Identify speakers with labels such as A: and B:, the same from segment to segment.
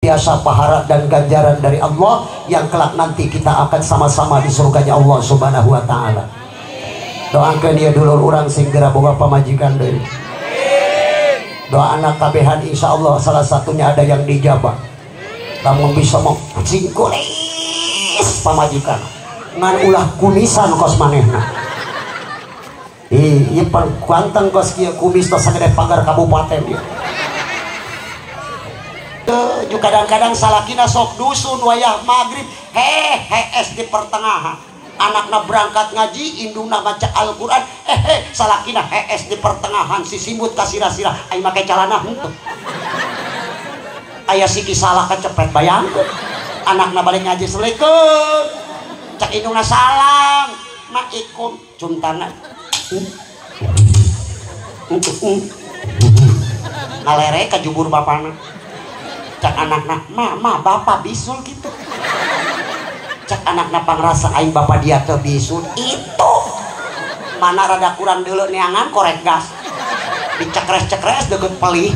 A: senantiasa pahala dan ganjaran dari Allah yang kelak nanti kita akan sama-sama di surganya Allah Subhanahu wa taala. Doakan dia dulur orang segera boga pamajikan deui. Doa anak kabehan insya Allah salah satunya ada yang dijabah. Lamun bisa mau singkulis pamajikan ngan ulah kumisan kos manehna. Iya kuanteng kos kieu kumis tos sagede pagar kabupaten dia. Kadang-kadang salakina sok dusun wayah maghrib es di pertengahan anakna berangkat ngaji indungna baca Al-Quran salakina es di pertengahan si simut kasirah-sirah aing make calana henteu aya siki salah kecepet bayangkeun anakna balik ngaji selikeun cek indungna salam maikum cuntana ngalere ka jubur bapana cek anakna mama bapak bisul gitu cek anakna pangrasa aing bapak dia teu bisul itu mana rada kurang dulu neangan korek gas dicekres-cekres deket pelih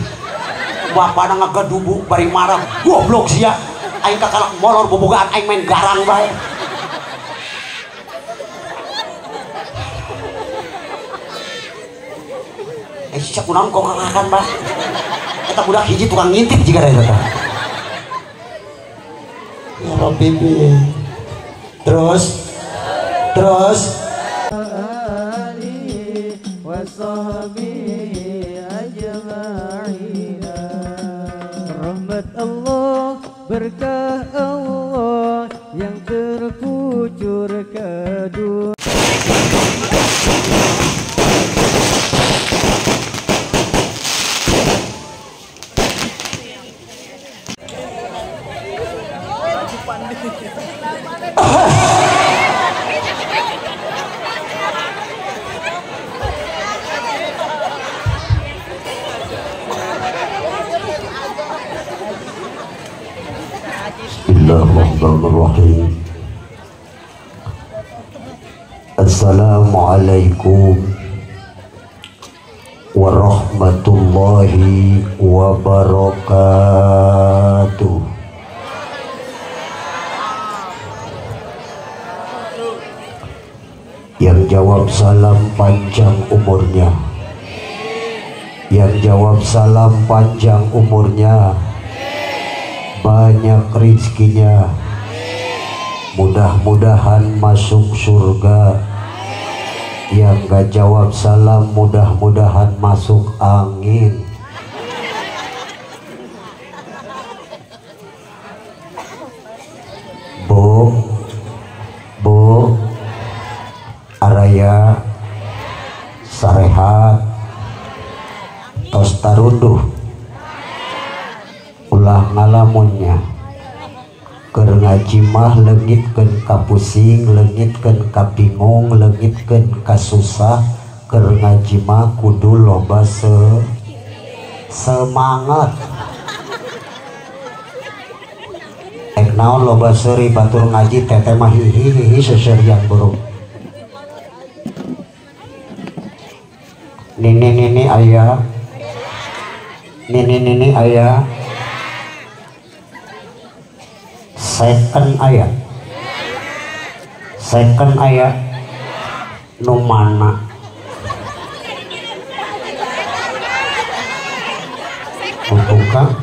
A: bapana ngagedubu bari marah goblok sia aing kakalak molor bobogaan aing main garang bae sia kunaon kok kakakan bah eta budak hiji tukang ngintip jika ada eta ya Rabbi terus
B: rahmat Allah berkah Allah yang terkucur ke dunia.
A: Bismillahirrahmanirrahim. Assalamualaikum warahmatullahi wabarakatuh. Yang jawab salam panjang umurnya. Yang jawab salam panjang umurnya. Banyak rizkinya, mudah-mudahan masuk surga. Yang gak jawab salam mudah-mudahan masuk angin. Bu araya sarehat tos tarunduh ulah ngalamunnya keur ngaji mah leungitkeun ka pusing, leungitkeun ka bingung, leungitkeun ka susah. Keur ngaji mah kudu loba semangat. Naon loba seuri batur ngaji teteh mah hihi seserian burung. Nini aya. Nini aya. Second aya nu mana untukah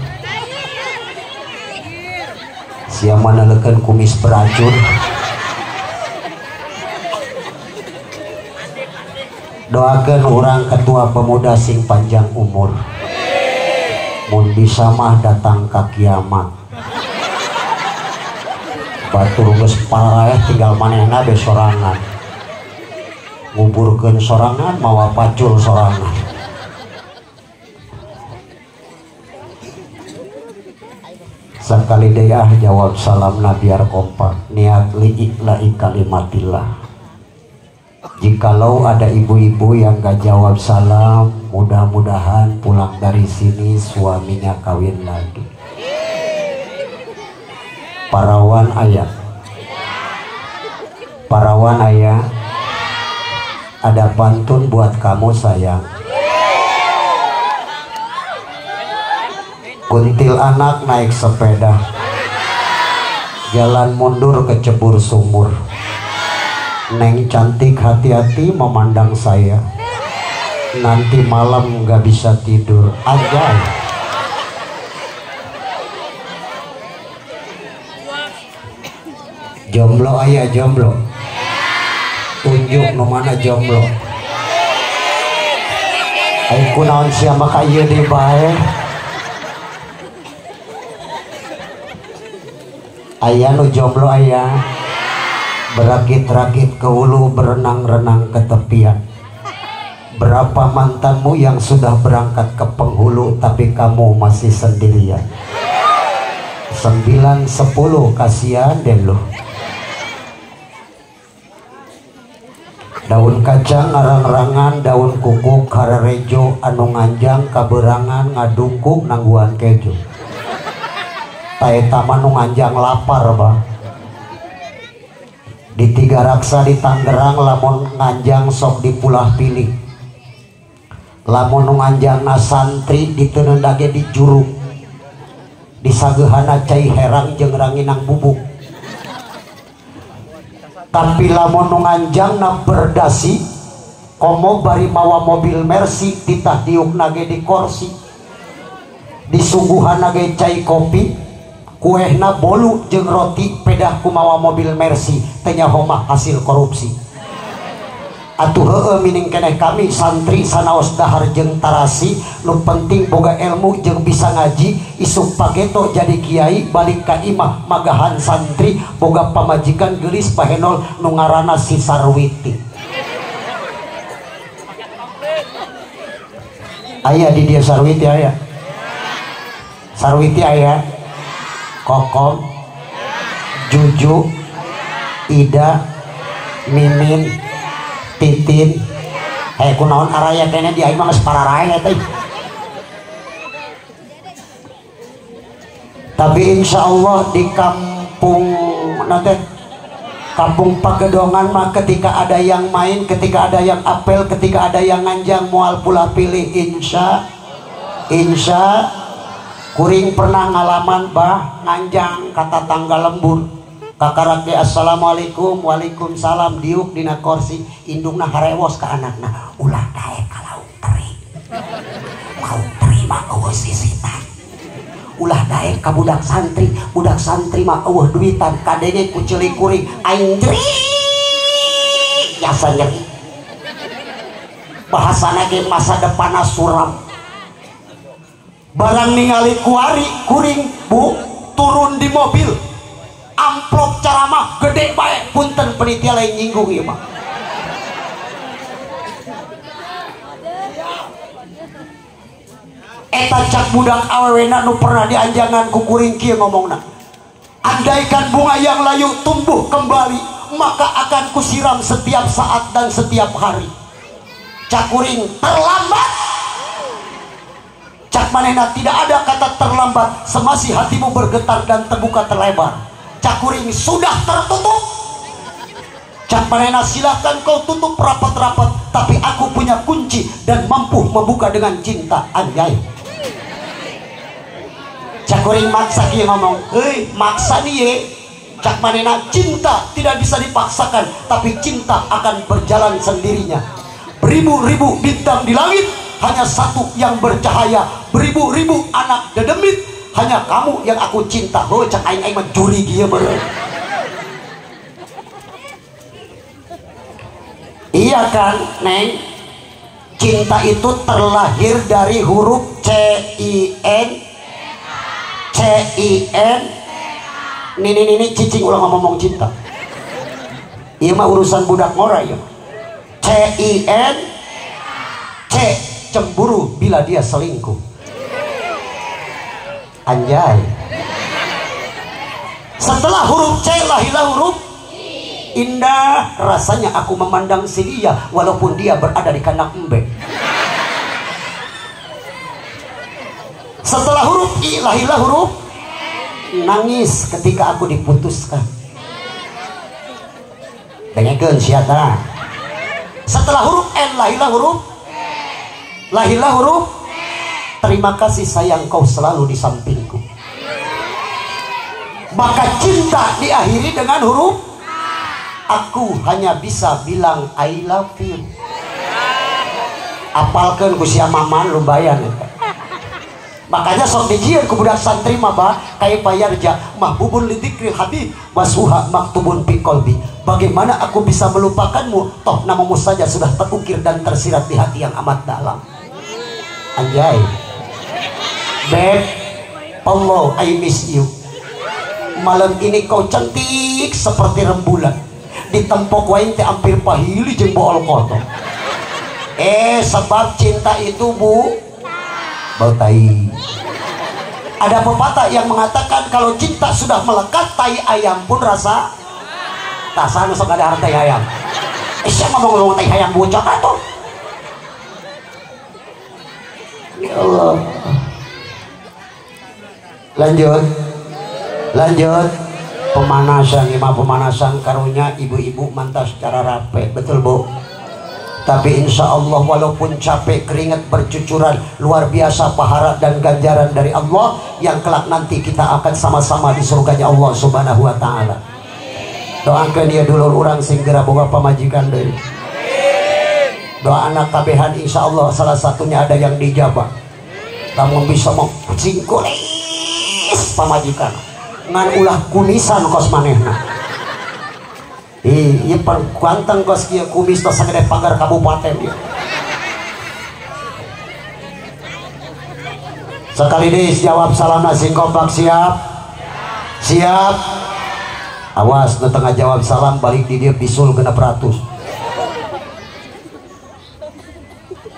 A: siapa nalekan kumis beracun. Doakan orang ketua pemuda sing panjang umur mun bisa mah datang ke kiamat batur geus paraeh tinggal manehna be sorangan nguburkeun sorangan mawa pacul sorangan. Sekali deui jawab salamna biar kompak niat li'ila'i kalimatillah. Jikalau ada ibu-ibu yang gak jawab salam, mudah-mudahan pulang dari sini suaminya kawin lagi. Parawan ayah, ada pantun buat kamu sayang. Kuntilanak naik sepeda, jalan mundur kecebur sumur. Neng cantik hati-hati memandang saya, nanti malam gak bisa tidur. Anjay. Jomblo ayah jomblo, tunjuk no mana jomblo. Aku naon siapa kaya di bae. Ayah nu jomblo ayah, berakit-rakit ke hulu, berenang-renang ke tepian. Berapa mantanmu yang sudah berangkat ke penghulu tapi kamu masih sendirian? 9, 10, kasihan deh lo. Daun kacang ngarang-rangan, daun kukuk hararejo anu nganjang kaberangan ngadungkuk nangguan keju. Taeta manu nganjang lapar bah. Di Tiga Raksa di Tangerang lamun nganjang sok dipulah pilih. Lamun nganjang na santri ditenendage di juruk. Di sagehana cai herang jeung ranginang bubuk. Tapi lamun nganjang na berdasi komo bari mawa mobil Mercy titah diuk nage di kursi. Disuguhan nage cai kopi, kuehna bolu jeung roti pedah kumawa mobil Mercy, tanya homah hasil korupsi. Atuh heueuh mining keneh kami santri sanaos dahar jeung tarasi, nu penting boga ilmu jeung bisa ngaji, isuk pageto jadi kiai balik ka imah magahan santri, boga pamajikan geulis pahenol nu ngaranna si Sarwiti. Aya di dia Sarwiti aya. Sarwiti aya. Kokom, Juju, Ida, Mimin, Titin, kunaon araya kene di aing mah geus pararae teh. Tapi insya Allah di kampung nanti kampung Pagedongan mah ketika ada yang main, ketika ada yang apel, ketika ada yang nganjang moal pula pilih insya kuring pernah ngalaman bah nganjang kata tanggal lembur kakarake assalamualaikum waalaikumsalam diuk dina kursi indungna harewos ke anakna ulah daek ka lauk teri mah eueuh sisitan ulah daek ka budak santri mah eueuh duitan kadenge ku ceulik kuring aing jeri jasa nyeri bahasana ge masa depanna suram barang ningali kuari kuring bu turun di mobil amplop caramah gede bae punten penitia lain nyinggung ieu mah eta cak budak awewena nu pernah dianjangan ku kuring kieu ngomongna andaikan bunga yang layu tumbuh kembali maka akan kusiram setiap saat dan setiap hari. Cak kuring terlambat cak manehna tidak ada kata terlambat semasih hatimu bergetar dan terbuka terlebar. Cak kuring sudah tertutup cak manehna silahkan kau tutup rapat-rapat tapi aku punya kunci dan mampu membuka dengan cinta. Anjay cak kuring maksa dia ngomong hei maksa nih cak manehna cinta tidak bisa dipaksakan tapi cinta akan berjalan sendirinya. Beribu-ribu bintang di langit hanya satu yang bercahaya, beribu-ribu anak dedemit hanya kamu yang aku cinta. Oh cak aing mah juri dia bener. Iya kan Neng, cinta itu terlahir dari huruf C-I-N. Ini cicing ulang ngomong cinta. Iya mah urusan budak ngora ya. C-I-N, C cemburu bila dia selingkuh. Anjay. Setelah huruf C lahirlah huruf indah rasanya aku memandang si dia walaupun dia berada di kandang embek. Setelah huruf I lahirlah huruf nangis ketika aku diputuskan. Dengekeun sia tah. Setelah huruf N lahirlah huruf terima kasih sayang kau selalu di sampingku. Maka cinta diakhiri dengan huruf aku hanya bisa bilang I love you. Apalkan ku sia maman lumayan ya. Makanya sok dijieun ku budak santri mah bah kaifa yarja mahbubun lidzikril habib wasuha maktubun fi qalbi. Bagaimana aku bisa melupakanmu toh namamu saja sudah terukir dan tersirat di hati yang amat dalam. Anjay. Beb, Allah I miss you. Malam ini kau cantik seperti rembulan. Ditempok wain teh hampir pahili jeung bool kotor. Sebab cinta itu bau tai. Ada pepatah yang mengatakan kalau cinta sudah melekat tai ayam pun rasa tasana sok ada tai ayam. Siapa ngomong tai ayam bocah atuh. Ya Allah. Lanjut pemanasan pemanasan karunya ibu-ibu mantas secara rapi, betul Bu? Tapi insya Allah walaupun capek keringat bercucuran luar biasa pahala dan ganjaran dari Allah yang kelak nanti kita akan sama-sama di surganya Allah Subhanahu wa ta'ala. Doakan dia dulu orang segera boga pamajikan dari doa anak tabehan insya Allah salah satunya ada yang dijabah. Kamu bisa mau singkulis pamajikan ngan ulah kumisan kos manehna. Iya perkuantan kos kia kumis tas sagede pagar kabupaten dia. Sekali deh jawab salam nasi kompak siap. Siap. Awas nu tengah jawab salam balik di dia bisul genep ratus.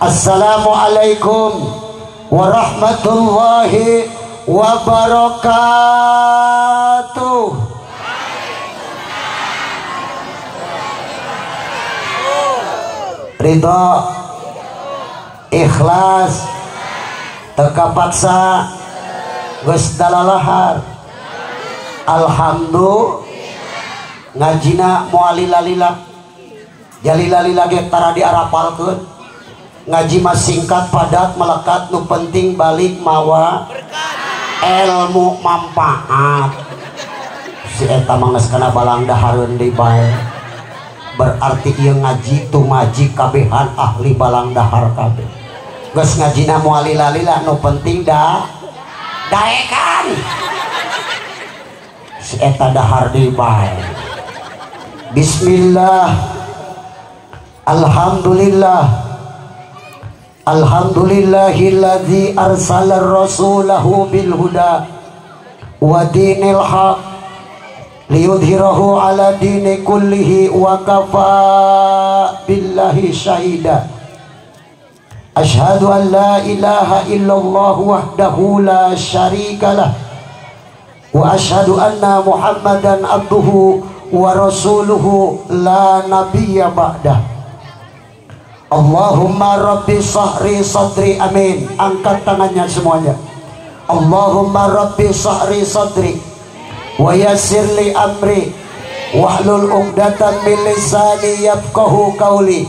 A: Assalamualaikum warahmatullahi wabarakatuh. Ridho, ikhlas, teka paksa, geus dalalahar. Alhamdulillah, ngajina moalila-lila, jalila-lila ge tara diarapalkeun. Ngaji mah singkat padat melekat, nu penting balik mawa ilmu manfaat. Si eta mah geus kana balang dahareun deui bae. Berarti ieu ngaji tumaji kabehan ahli balang dahar kabeh. Geus ngajina moal lila-lila nu penting daekan. Si eta dahar deui bae. Bismillah. Alhamdulillah. Alhamdulillahilladzi arsala rasulahu bil huda wa dinil haq liyudhhirahu ala dini kullihi wa kafa billahi syahida. Ashhadu an la ilaha illallah wahdahu la syarikalah wa ashhadu anna muhammadan abduhu wa rasuluhu la nabiyya ba'dah. Allahumma rabbi sahri sadri, amin. Angkat tangannya semuanya. Allahumma rabbi sahri sadri wa yassir li amri wahlul 'uqdatam min lisani yafqahu qawli.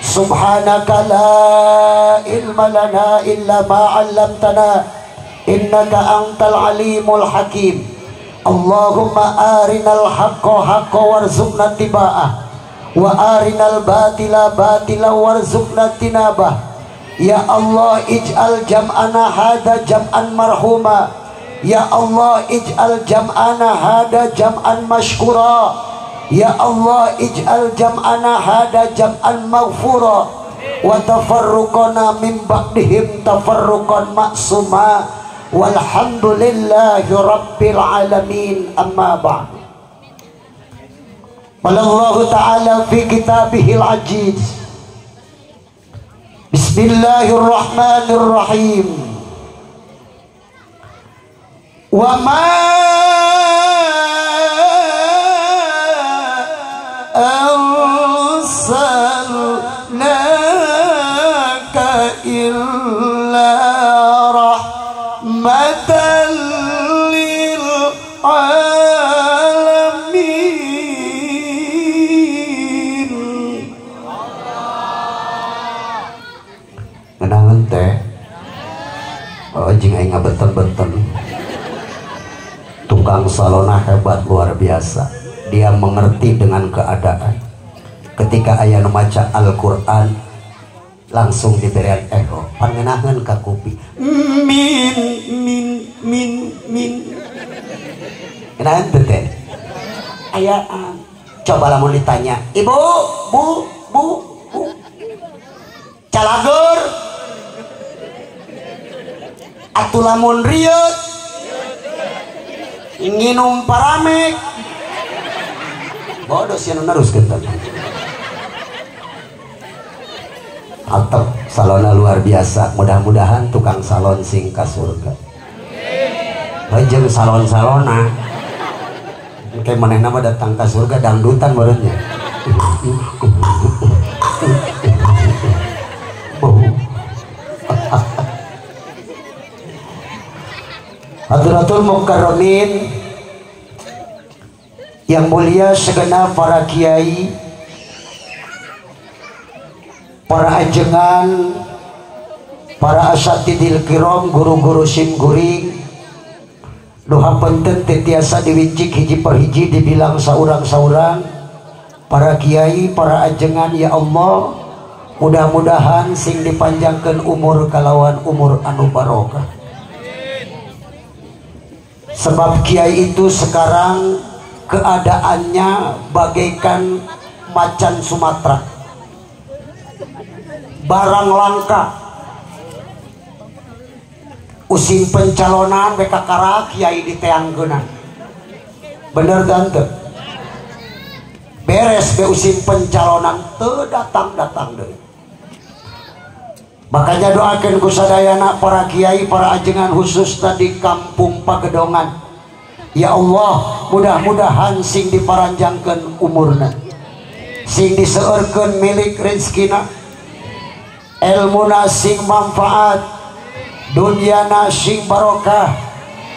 A: Subhanaka la ilma lana illa ma 'allamtana innaka antal alimul hakim. Allahumma arinal haqqa haqqa warzuqna tiba'ah wa arinal batila batila warzuqna tinabah. Ya Allah ij'al jam'ana hada jam'an marhuma. Ya Allah ij'al jam'ana hada jam'an mashkura. Ya Allah ij'al jam'ana hada jam'an maghfura wa tafarruqana min ba'dihim tafarruqan ma'suma. Walhamdulillahi rabbil alamin. Amma ba'du. Qala Allah Ta'ala fi kitabihil aziz. Bismillahirrahmanirrahim. Wa ma arsalnaka illa rahmatan lil alamin. Kenangan teh ngabeten-beten. Tukang salona hebat luar biasa. Dia mengerti dengan keadaan. Ketika aya nu maca Al-Qur'an langsung diberian echo, pangenahan ka kuping. Min min min min. Kenapa teh? Aya coba lamun ditanya, "Ibu, bu, bu, bu." Calagur. Atuh lamun rieut nginum paramek. Bodoh sih anu neruskeun teh. Atep salona luar biasa. Mudah-mudahan tukang salon sing ka surga. Jeung salon-salona kayak manehna mah datang ka surga dangdutan barunya. Hadratul Mukarramin yang mulia segenap para kiai, para ajengan, para asatidil kiram, guru-guru simguring, doa penten tetiasa diwincik hiji per hiji dibilang saurang-saurang, para kiai, para ajengan, ya Allah, mudah-mudahan sing dipanjangkan umur kalawan umur anu barokah. Sebab kiai itu sekarang keadaannya bagaikan macan Sumatera, barang langka. Usin pencalonan beka kara kiai diteangkeunna. Bener dan teu? Beres be usin pencalonan teu datang-datang deui. Makanya doakan kusadayana para kiai, para ajengan khususnya di kampung Pagedongan. Ya Allah, mudah-mudahan sing diparanjangkeun umurna, sing diseueurkeun milik rezekina, ilmuna sing manfaat, dunyana sing barokah,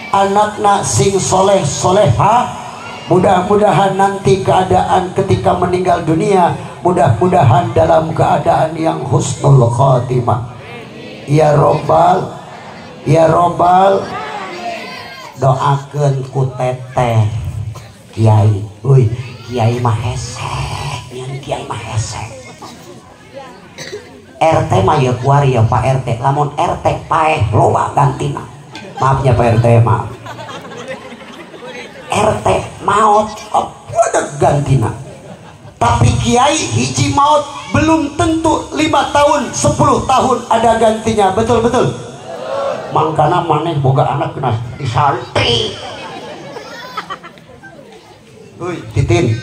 A: anakna sing soleh soleha. Mudah-mudahan nanti keadaan ketika meninggal dunia, mudah-mudahan dalam keadaan yang husnul khatimah. Ya Robbal, ya Robbal, doakeun ku teteh kiai. Uy, kiai mah hesek, nyan kiai mah hesek. RT mah ya kuari ya Pak RT, lamun RT paeh loba gantina. Maafnya Pak RT, maaf. RT maut ada gantina. Tapi kiai hiji maut belum tentu 5 tahun 10 tahun ada gantinya. Betul-betul. Mangkana maneh boga anak kena disantri. Uy, Titin.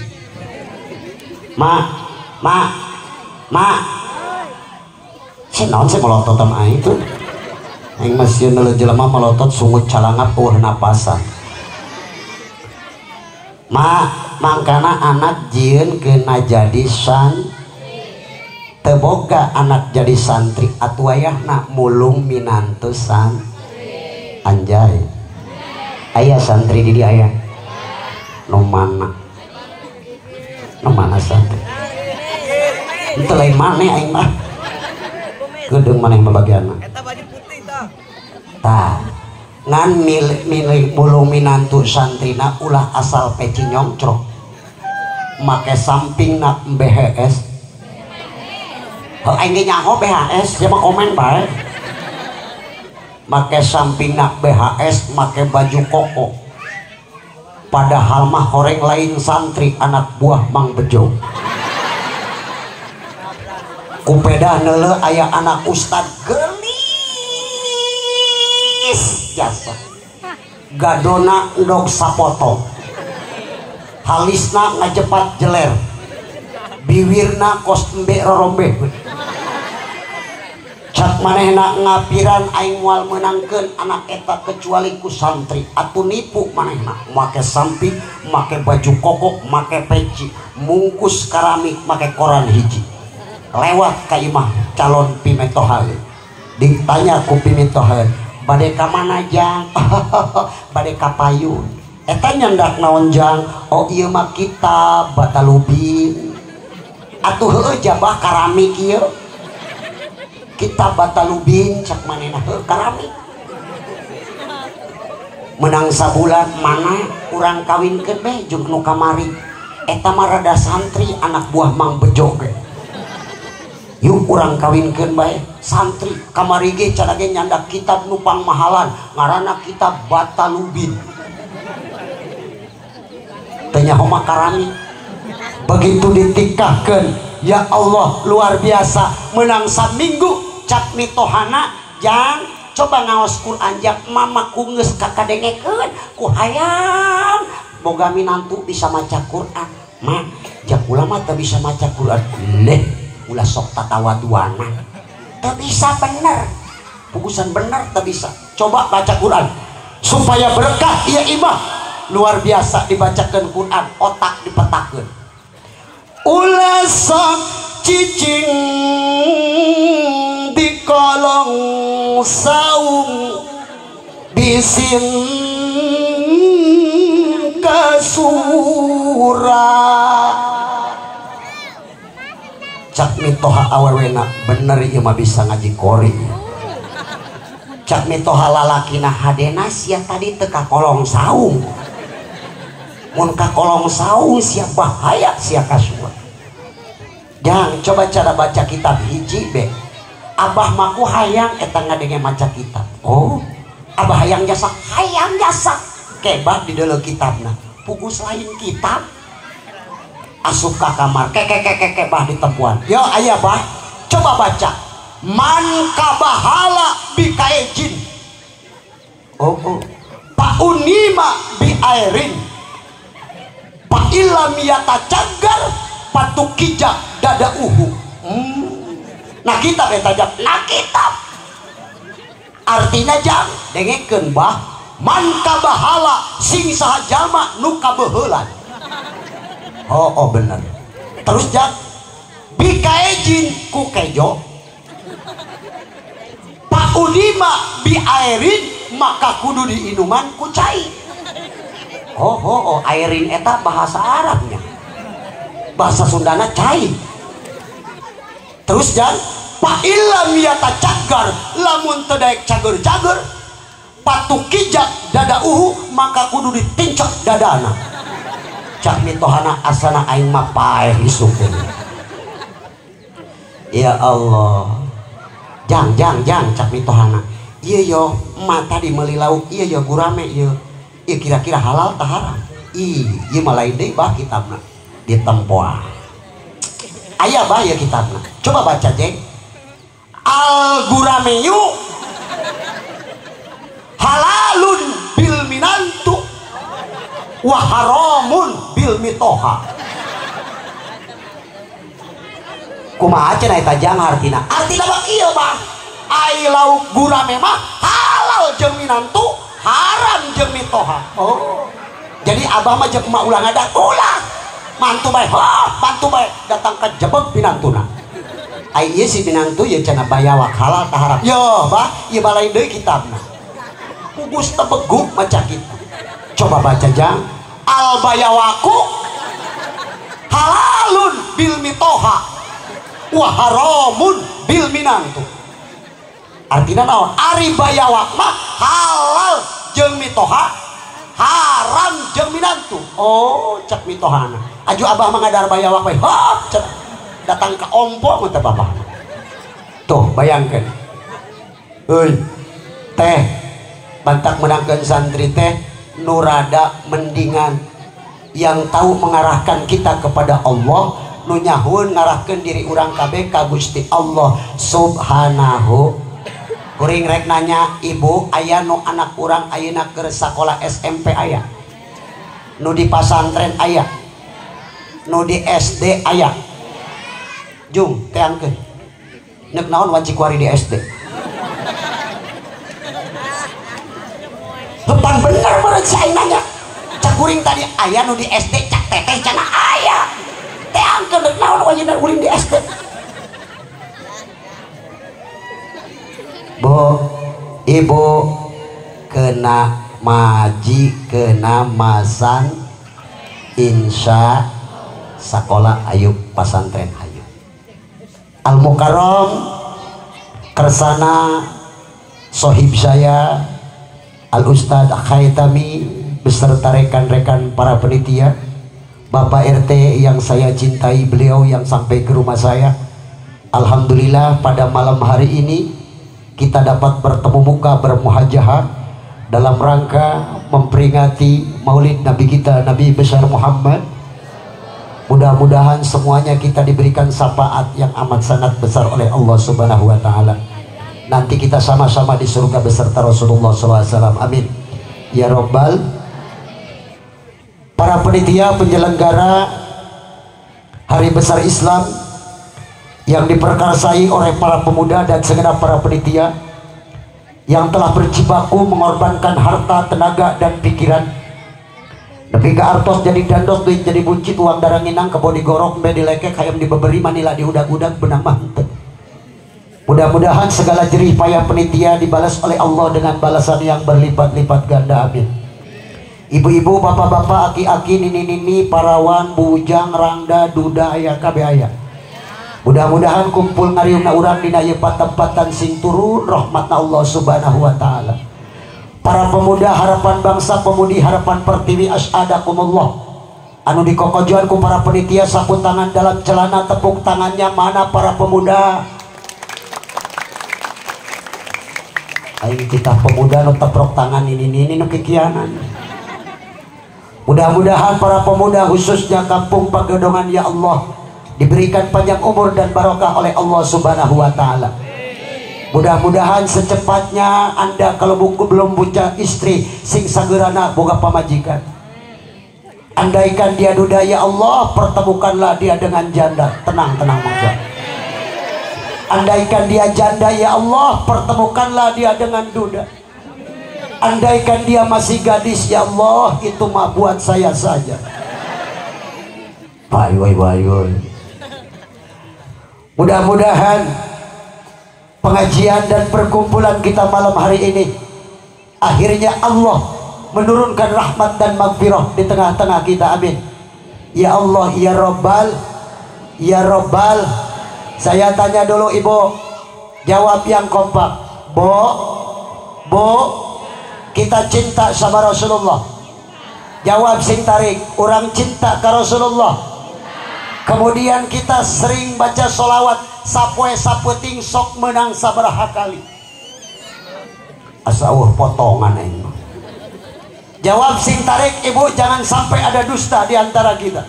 A: Ma. Si naon sih melotot sama itu? Yang masih nele jelema melotot sungut calangap napasan. Mangkana anak jieun kena jadi teboga anak jadi santri atuh ayahna mulung minantu anjay. Aya santri di dia aya nu mana santri itu lain maneh aing mah kedeung maneh bagianna tah ngan milik mulung minantu santrina ulah asal peci nyongcrok make samping nak BHS. Aing nyaho BHS dia mah komen bae. Make samping nak BHS make baju koko. Padahal mah horeng lain santri anak buah Mang Bejo. Kupeda neule aya anak ustad gelis jasa. Gadona endog sapoto. Halisna ngajepat jeler. Biwirna kos embe rorombe. Cak manehna ngapiran aing moal menangkeun anak eta kecuali ku santri. Atuh nipu manehna make samping, make baju koko, make peci, mungkus keramik, make koran hiji. Lewat ka imah calon pimetohaeun. Ditanya ku pimetohaeun, "Bade ka mana Jang?" "Bade ka payun." Eta nyandak naon Jang? "Oh ieu mah kitab Batalubin." Atuh heueuh jabah keramik ieu. Kita Batalubin cak manehna heuh keramik. menang sabulan mana kurang kawin ke be jeung nu kamari eta mah rada santri anak buah Mang Bejo ge. Yuk kurang kawinkeun bae santri kamari ge cara ge nyandak kitab nupang mahalan ngaranna kitab Batalubin teu nyaho makarami begitu ditikahkeun ya Allah luar biasa menang saminggu cak mitohana jang coba ngaos Quran jak mama kungeus kakadengekeun ku hayang boga minantu bisa maca Quran mah jak ulama teu bisa maca Quran leh ulah sok tatawaduana teu bisa bener pugusan bener teu bisa coba baca Quran supaya berkah ieu imah luar biasa dibacakeun Quran otak dipetakeun ulah sok cicing di kolong saung bisin kasura cak mitoha awewena bener ieu mah bisa ngaji kori cak mitoha lalakina hadena sia tadi teu ka kolong saung mun ka kolong saung sia bahaya sia kasura jang coba cara baca kitab hiji be abah maku hayang eta ngadenge maca kitab oh abah hayang jasa kebah di dalam kitabna pugus lain kitab asup ka kamar keke bah di tempuan yo aya bah coba baca man kabahala bi kaejin oh paunima bi airin pa ilam yatacagar patukijak dada uhu nah kitab eta jak nah kitab artinya jang dengekeun bah man kabahala sing saha jalma nu kabeuheulan oh bener terus jak bikaejin ku kejo paudima bi airin maka kudu diinuman ku cai oh airin eta bahasa Arabnya bahasa Sundana cai terus jan pa illam yatacagar lamun teu daek cager-cager patukijak dada uhu maka kudu ditincak dadana cak mitohana asana aing mah paeh isukeun ya Allah jang cak mitohana ieu yo emak tadi meuli lauk ieu yo gurame ieu kira-kira halal tah haram ieu mah lain deui bah kitabna ditempoah aya bah ya kitabna coba baca jeng al gurameyu halalun bil minantu wa haramun bil mitoha kumaha cenah eta jang artina mah kieu mah ai lauk gurame mah halal jeung minantu haram jeung mitoha oh jadi abah mah jeung emak ulah ngadak ulah mantu bae mantu bae datang ke jebeg pinantuna ai ieu si pinantu ye cenah bayawak halal tah haram yo bah ieu balain deui kitabna pugus tebeguk maca kitu coba baca jang al bayawaku halalun bil mitoha wa haramun bil minantu artinya naon ari bayawak mah halal jeung mitoha haram jeung minantu oh cek mitohana aju abah mengadar bayawak bae datang ke ompo teh bapak tuh bayangkan euy teh bantak menangkan santri teh nurada mendingan yang tahu mengarahkan kita kepada Allah nu nyahun ngarahkeun diri urang kabeh ka Gusti Allah subhanahu kuring rek nanya ibu aya nu anak urang ayeuna keur sakola SMP aya nu di pasantren aya nu di SD aya jung teangkeun neuk naon wajib kuari di SD beban bener menurut saya nanya cak kuring tadi aya nu di SD cak teteh cenah aya teangkeun neuk naon wajib kuring di SD Bu, ibu kena maji kena masan insya sekolah ayu pasantren ayu Al Mukarram kersana sohib saya Al Ustadz Khaitami beserta rekan-rekan para penitia, Bapak RT yang saya cintai, beliau yang sampai ke rumah saya. Alhamdulillah pada malam hari ini kita dapat bertemu muka bermuhajahah dalam rangka memperingati Maulid Nabi kita, Nabi besar Muhammad. Mudah-mudahan semuanya kita diberikan syafaat yang amat sangat besar oleh Allah Subhanahu wa taala. Nanti kita sama-sama di surga beserta Rasulullah SAW. Amin ya Rabbal. Para penitia penyelenggara Hari Besar Islam yang diperkarsai oleh para pemuda dan segenap para penitia yang telah berjibaku mengorbankan harta, tenaga, dan pikiran. Lebih ke artos jadi dandot, duit jadi buncit, uang darang inang, kebo digorok, mbe dilekek, hayam dibeberi, manila diudak-udak, benang mantep. Mudah-mudahan segala jerih payah penitia dibalas oleh Allah dengan balasan yang berlipat-lipat ganda. Amin. Ibu-ibu, bapak-bapak, aki-aki, nini-nini, parawan, bujang, rangda, duda, ayah, kabe ayah. Mudah-mudahan kumpul ngariungna urang dina ieu patempatan sing turun rahmatna Allah Subhanahu wa taala. Para pemuda harapan bangsa, pemudi harapan pertiwi, asyhadakumullah. Anu dikokojoan ku para penitia, sapu tangan dalam celana, tepuk tangannya mana para pemuda. Aing kita pemuda nu teprok tangan ini nu kikianan. Mudah-mudahan para pemuda khususnya kampung Pagedongan ya Allah diberikan panjang umur dan barokah oleh Allah Subhanahu wa taala. Mudah-mudahan secepatnya Anda kalau buku belum punya istri sing sageurana boga pamajikan. Andaikan dia duda ya Allah, pertemukanlah dia dengan janda. Tenang mangsa. Andaikan dia janda ya Allah, pertemukanlah dia dengan duda. Andaikan dia masih gadis ya Allah, itu mah buat saya saja. Bayu. Mudah-mudahan pengajian dan perkumpulan kita malam hari ini akhirnya Allah menurunkan rahmat dan magfirah di tengah-tengah kita. Amin ya Allah ya Rabbal ya Rabbal. Saya tanya dulu ibu, jawab yang kompak. Bu, kita cinta sama Rasulullah. Jawab sing tarik, orang cinta ke Rasulullah. Kemudian kita sering baca sholawat, sapoe saputing sok menang sabaraha kali. Asawuh potongan ini. Jawab sing tarik ibu, jangan sampai ada dusta di antara kita.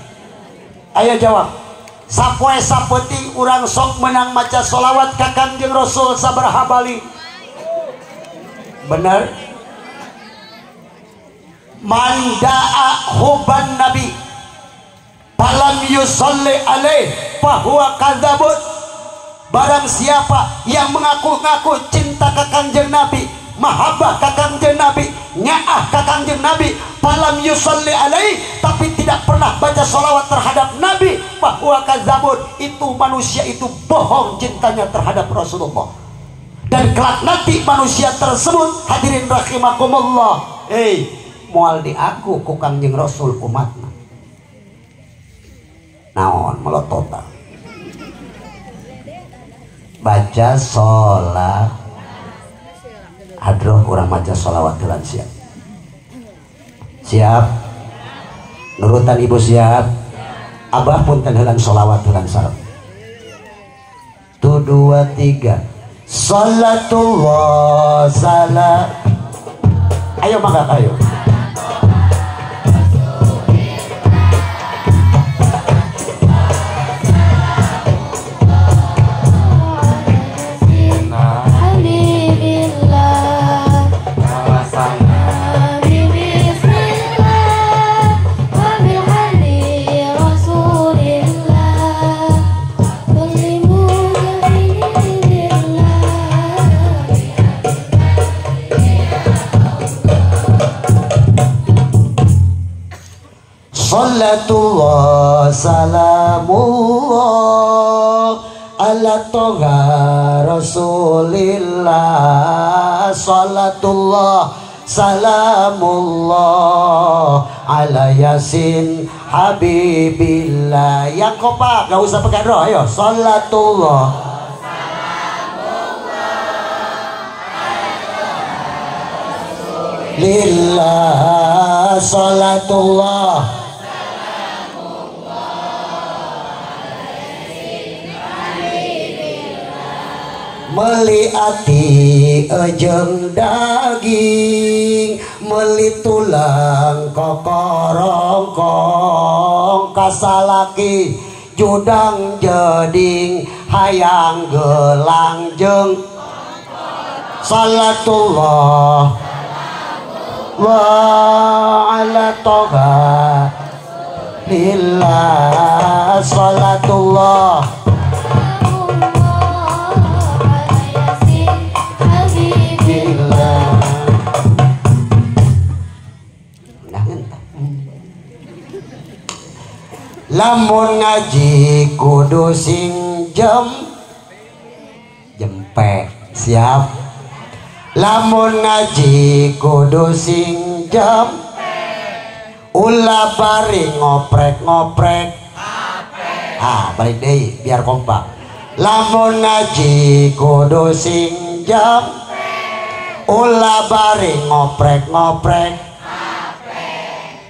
A: Ayo jawab. Sapoe saputing orang sok menang maca sholawat ka Kangjeng Rasul sabaraha bali. Benar? Manda'a huban nabi falam yusalli alaih fahuwa kadzabun. Barang siapa yang mengaku-ngaku cinta ke Kangjeng Nabi, mahabbah ke Kangjeng Nabi, nyaah ke Kangjeng Nabi, falam yusalli alaih, tapi tidak pernah baca sholawat terhadap Nabi, fahuwa kadzabun, itu manusia itu bohong cintanya terhadap Rasulullah. Dan kelak nanti manusia tersebut, hadirin rahimakumullah, moal diaku ku Kangjeng Rasul umatna naon melotota baca sholat hadroh kurang baca sholawat telan siap nurutan ibu siap abah pun tenhelan sholawat telan sarap 1 2 3 salatullah salam ayo mangga ayo. Salatullah salamullah ala toha rasulillah. Salatullah salamullah ala yasin habibillah. Yang kompak gak usah pakai roh, ayo. Salatullah lillah salatullah meli ati ejeng daging meli tulang kokorongkong kasalaki judang jeding hayang gelang jeng salatullah wa ala toga lillah salatullah lamun ngaji kudu sing jempe siap lamun ngaji kudu sing ulah bari ngoprek-ngoprek balik deh biar kompak lamun ngaji kudu sing ulah bari ngoprek-ngoprek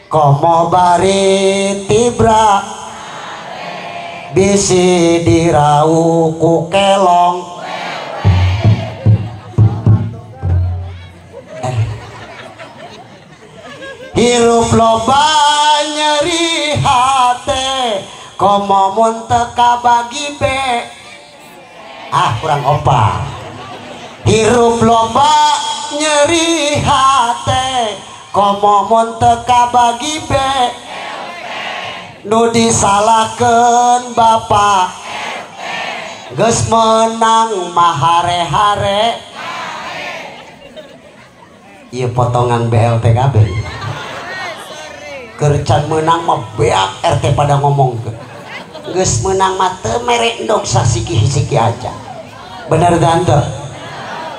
A: komo bari tibra bisi dirau ku kelong hirup loba nyeri hate komo mun teka bagi be kurang opa hirup loba nyeri hate komo mun teka bagi be nu disalahkeun bapak geus menang mahare-hare ieu potongan BLT kabeh kercan menang mah beak RT pada ngomong geus menang mah teu mere endog sasiki-siki aja bener tante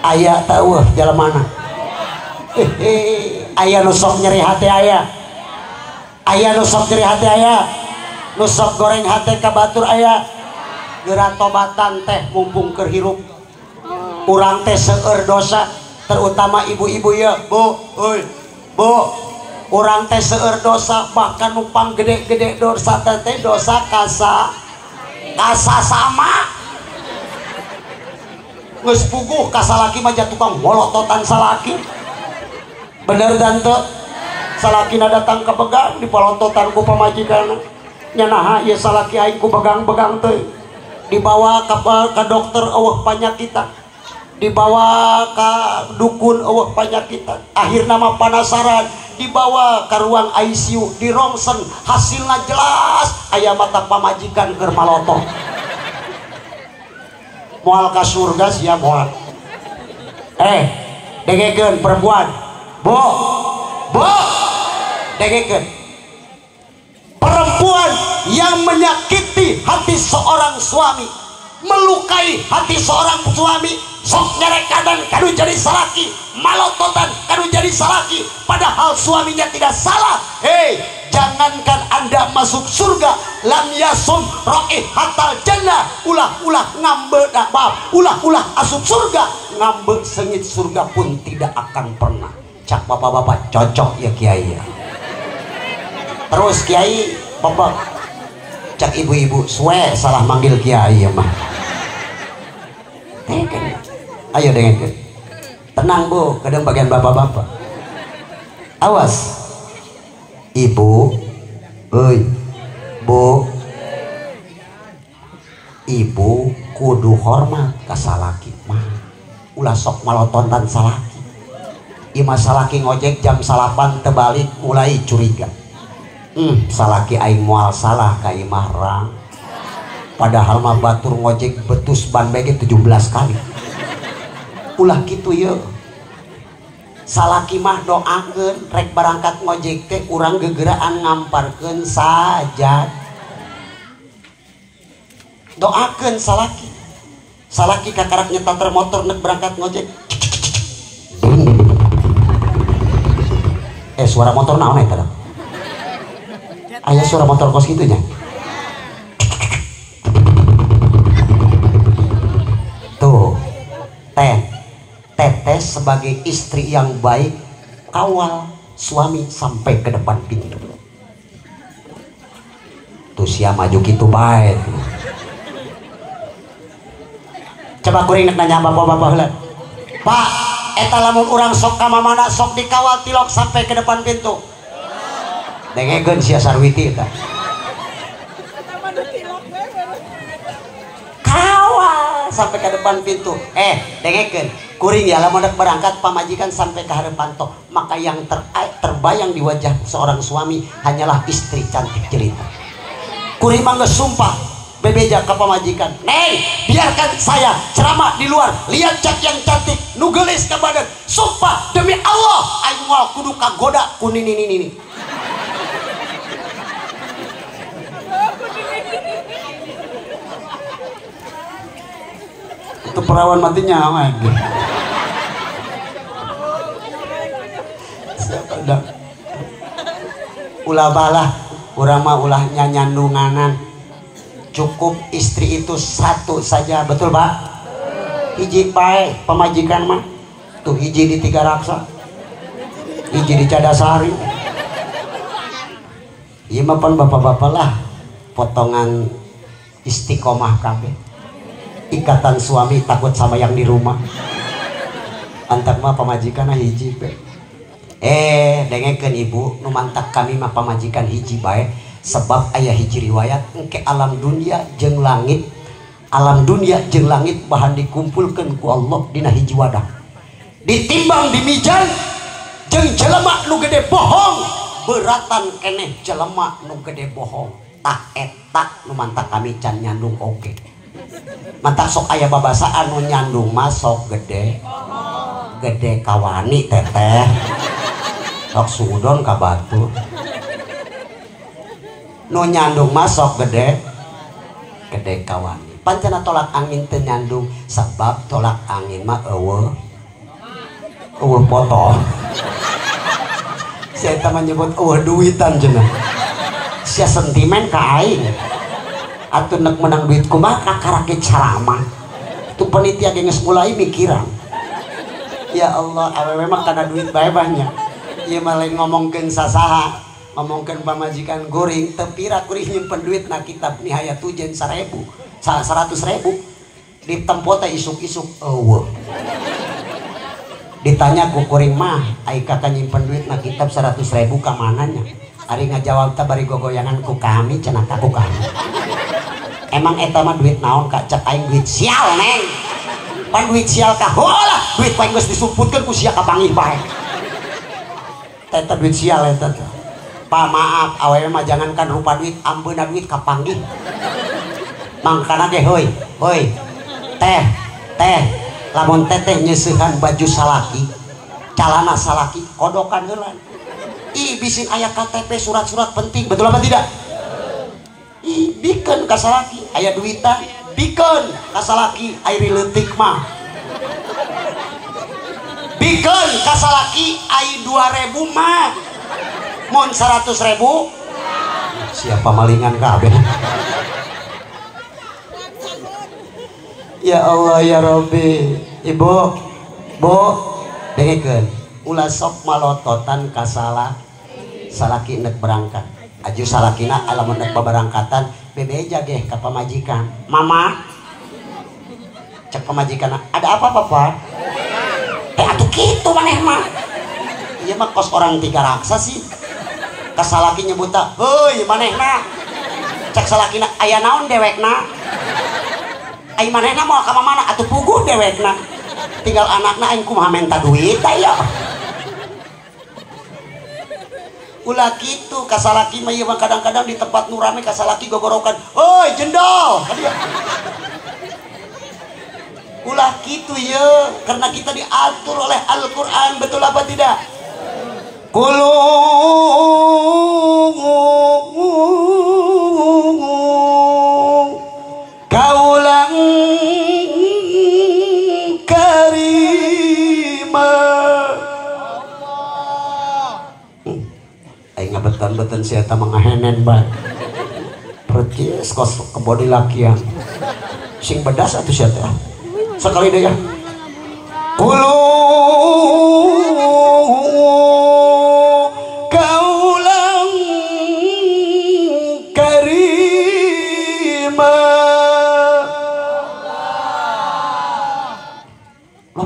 A: aya teueuh jalemana aya nu sok nyeri hati aya nu sok nyeri hati aya nu sok goreng hati ka batur aya geura tobatan teh mumpung keur hirup urang teh seueur dosa terutama ibu-ibu ya bu bu urang teh seueur dosa bahkan numpang gede-gede dosa teh dosa kasa sama geus puguh ka salaki mah tukang molototan salaki bener dan tuh salakina datang ke begang di polototan ku pamajikan nyanaha ieu salaki aing ku begang-begang teh dibawa ke dokter eueuh panyakitan dibawa ke dukun eueuh panyakitan akhirna mah panasaran dibawa ke ruang ICU di rongsen hasilnya jelas aya mata pamajikan keur malotoh moal ka surga sia moal dengekeun perempuan bu dengekeun perempuan yang menyakiti hati seorang suami melukai hati seorang suami sok nyerekadan kanu jadi salaki malototan kanu jadi salaki padahal suaminya tidak salah jangankan anda masuk surga lam yasum raihatal jannah ulah-ulah ngambe ulah-ulah asup surga ngambe sengit surga pun tidak akan pernah cak bapak-bapak cocok ya kiai ya terus kiai bapak cak ibu-ibu suwe salah manggil kiai ya mah ayo dengerin tenang bu kadang bagian bapak-bapak awas ibu bu ibu kudu hormat ka salaki mah ulah sok malotontan salaki ima salaki ngojek jam 8 tebalik mulai curiga salaki aing moal salah ka imah rang padahal mah batur ngojek betus ban bege 17 kali ulah gitu ya salaki mah doakeun rek berangkat ngojek teh urang gegeraan ngamparkeun saja doakeun salaki kakarak nyetar motor nek berangkat ngojek suara motor naon eta aya suara motor kos kitu nya tuh teteh sebagai istri yang baik kawal suami sampai ke depan pintu. Tuh sia maju gitu baik. Coba kuring nanya bapak-bapak heula. Pak, eta lamun urang sok ka mamana sok dikawal tilok sampai ke depan pintu. Dengekeun sia Sarwiti eta. Kawal sampai ke depan pintu. Dengekeun. Kuring ya lamun berangkat pamajikan sampai ke harapan tok, maka yang terbayang di wajah seorang suami hanyalah istri cantik jelita. Kuring mah geus sumpah bebeja ke pamajikan, "Neng, biarkan saya ceramah di luar, lihat cak yang cantik nu geulis ka badan. Sumpah demi Allah aing moal kudu kagoda ku nini." Itu perawan matinya lagi. Ulah balah urang mah ulah nyandunganan. Cukup istri itu satu saja, betul Pak? Hiji pae pemajikan mah. Tuh hiji di Tiga Raksa, hiji di Cadasari. Ieu mah pun bapak-bapak lah potongan istiqomah kabeh. Ikatan suami takut sama yang di rumah. Antak mah pamajikan hiji pe. Dengekeun ibu, nu mantak kami mah pamajikan hiji bae. Sebab ayah hiji riwayat engke alam dunia jeung langit, alam dunia jeung langit bahan dikumpulkeun ku Allah dina hiji wadah. Ditimbang di mijan jeung jelema nu gede bohong, beratan keneh jelema nu gede bohong. Tak eta nu mantak kami can nyandung oge. Mantak sok aya babasaan nu nyandung mah sok gede kawani teteh, sok sudon ka batu. Nu nyandung masuk gede kawani. Pancena tolak angin teu nyandung sebab tolak angin mah eueuh foto. Sia eta mah nyebut eueuh duitan cenah. Sia sentimen ka aing. Atuh neuk menang duit kumaha kakarake caramah. Tu panitia geus mulai mikiran. Ya Allah, awewe mah kana duit bae banyak. Ieu mah lain ngomongkeun sasaha. Ngomongkan pamajikan goreng tepira kuring nyimpen duit na kitab nihaya tujen 100.000 di tempotnya isuk-isuk ditanya ku kuring mah ai kakak nyimpen duit na kitab 100.000 ka mananya ari ngajawab teh bari gogoyangan ku kami cenah ku kami. Emang eta mah duit naon kak? Cek aing duit sial neng, pan duit sial kah? Holah duit paling geus disumputkeun ku sia kapanggih bae. Eta duit sial eta teh. Pak maaf awewe mah jangankan rupa duit, ambeuna duit kapanggih. Mangkana ge heuy teh lamun teteh nyeusehan baju salaki calana salaki kodokan heula. Bisin aya KTP surat-surat penting, betul apa tidak? Bikeun ka salaki aya duitan, bikeun ka salaki air leutik mah. Bikeun ka salaki ai 2.000 mah. Mun 100.000 siapa malingan kabeh. Ya Allah ya Rabbi. Ibu Bu dengekeun ulah sok malototan ka salaki neuk berangkat. Aju salakina alamun neuk babarangkatan bebeja ge ka pamajikan. Mama cek pamajikan, ada apa Papa? Atuh kitu maneh mah. Ieu mah kos orang Tiga Raksa sih. Kasalaki nyebuta, heuy manehna. Cek salakina aya naon dewekna? Ai manehna moal ka mamana atuh puguh dewekna. Tinggal anakna aing kumaha menta duit aya. Ulah kitu kasalaki mah ieu mah kadang-kadang di tempat nu rame kasalaki gogorokan, "Heuy jendol." Ulah kitu ye, karena kita diatur oleh Al-Qur'an, betul apa tidak? Kulu kaulang karima. Aing ngabetan-betan si eta mangahenen bae. Percis kos kebodi lakian. Sing bedas atuh si eta. Sekali deh ya. Kulu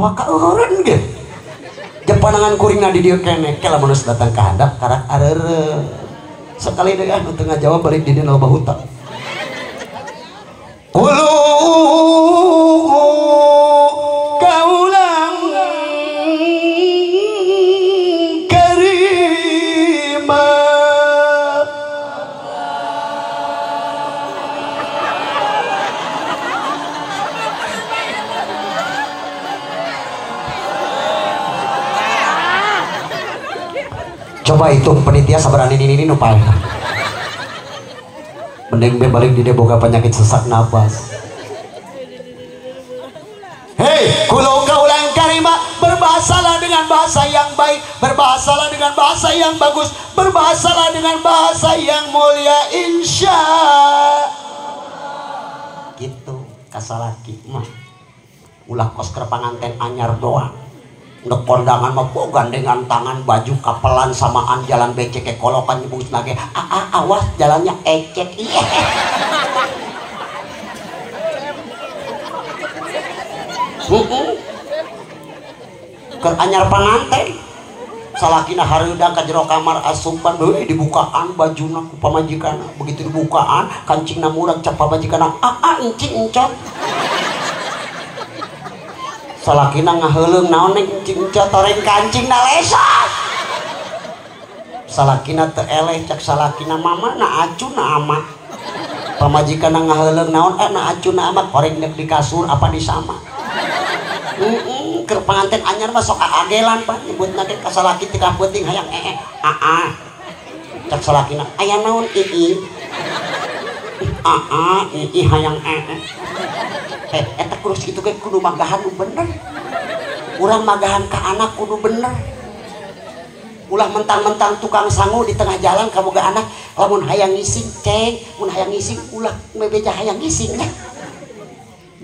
A: awak kauren ge jepanangan kuringna di dieu keneh ke lamun datang ka handap karak areure sekali deui anu teu ngajawab balik di dieu loba hutang ulu kaulang karima coba hitung penitia sabaran ini nu paehan mending be balik di boga penyakit sesak nafas. Hei kulo kaulang karima, berbahasalah dengan bahasa yang baik, berbahasalah dengan bahasa yang bagus, berbahasalah dengan bahasa yang mulia insya gitu kasalaki mah ulah kos keur panganten anyar doang untuk kondangan mah gandengan tangan baju kapelan samaan jalan becek ke kolokan nyebut lagi awas jalannya ecek iya keur anyar panganten salakina hareudang ka jero kamar asupan deui dibukaan bajuna ku pamajikanna begitu dibukaan kancingna murag cak pamajikanna encing encot salakina ngaheuleng naon encing encot toreng kancingna lesat salakina teu eleh cak salakina mama na acu na ama pamajikanna ngaheuleng naon na acu na ama koreng di kasur apa di sama keur panganten anyar mah sok aagelan Pak nyebutna ge ka salaki teu penting hayang cak salakina aya naon ii hayang eta kurus kitu ge kudu magahan nu bener urang magahan ka anak kudu bener ulah mentang-mentang tukang sangu di tengah jalan kamu ga anak lamun hayang ngising ceng mun hayang ngising ulah mebeja hayang ngising nya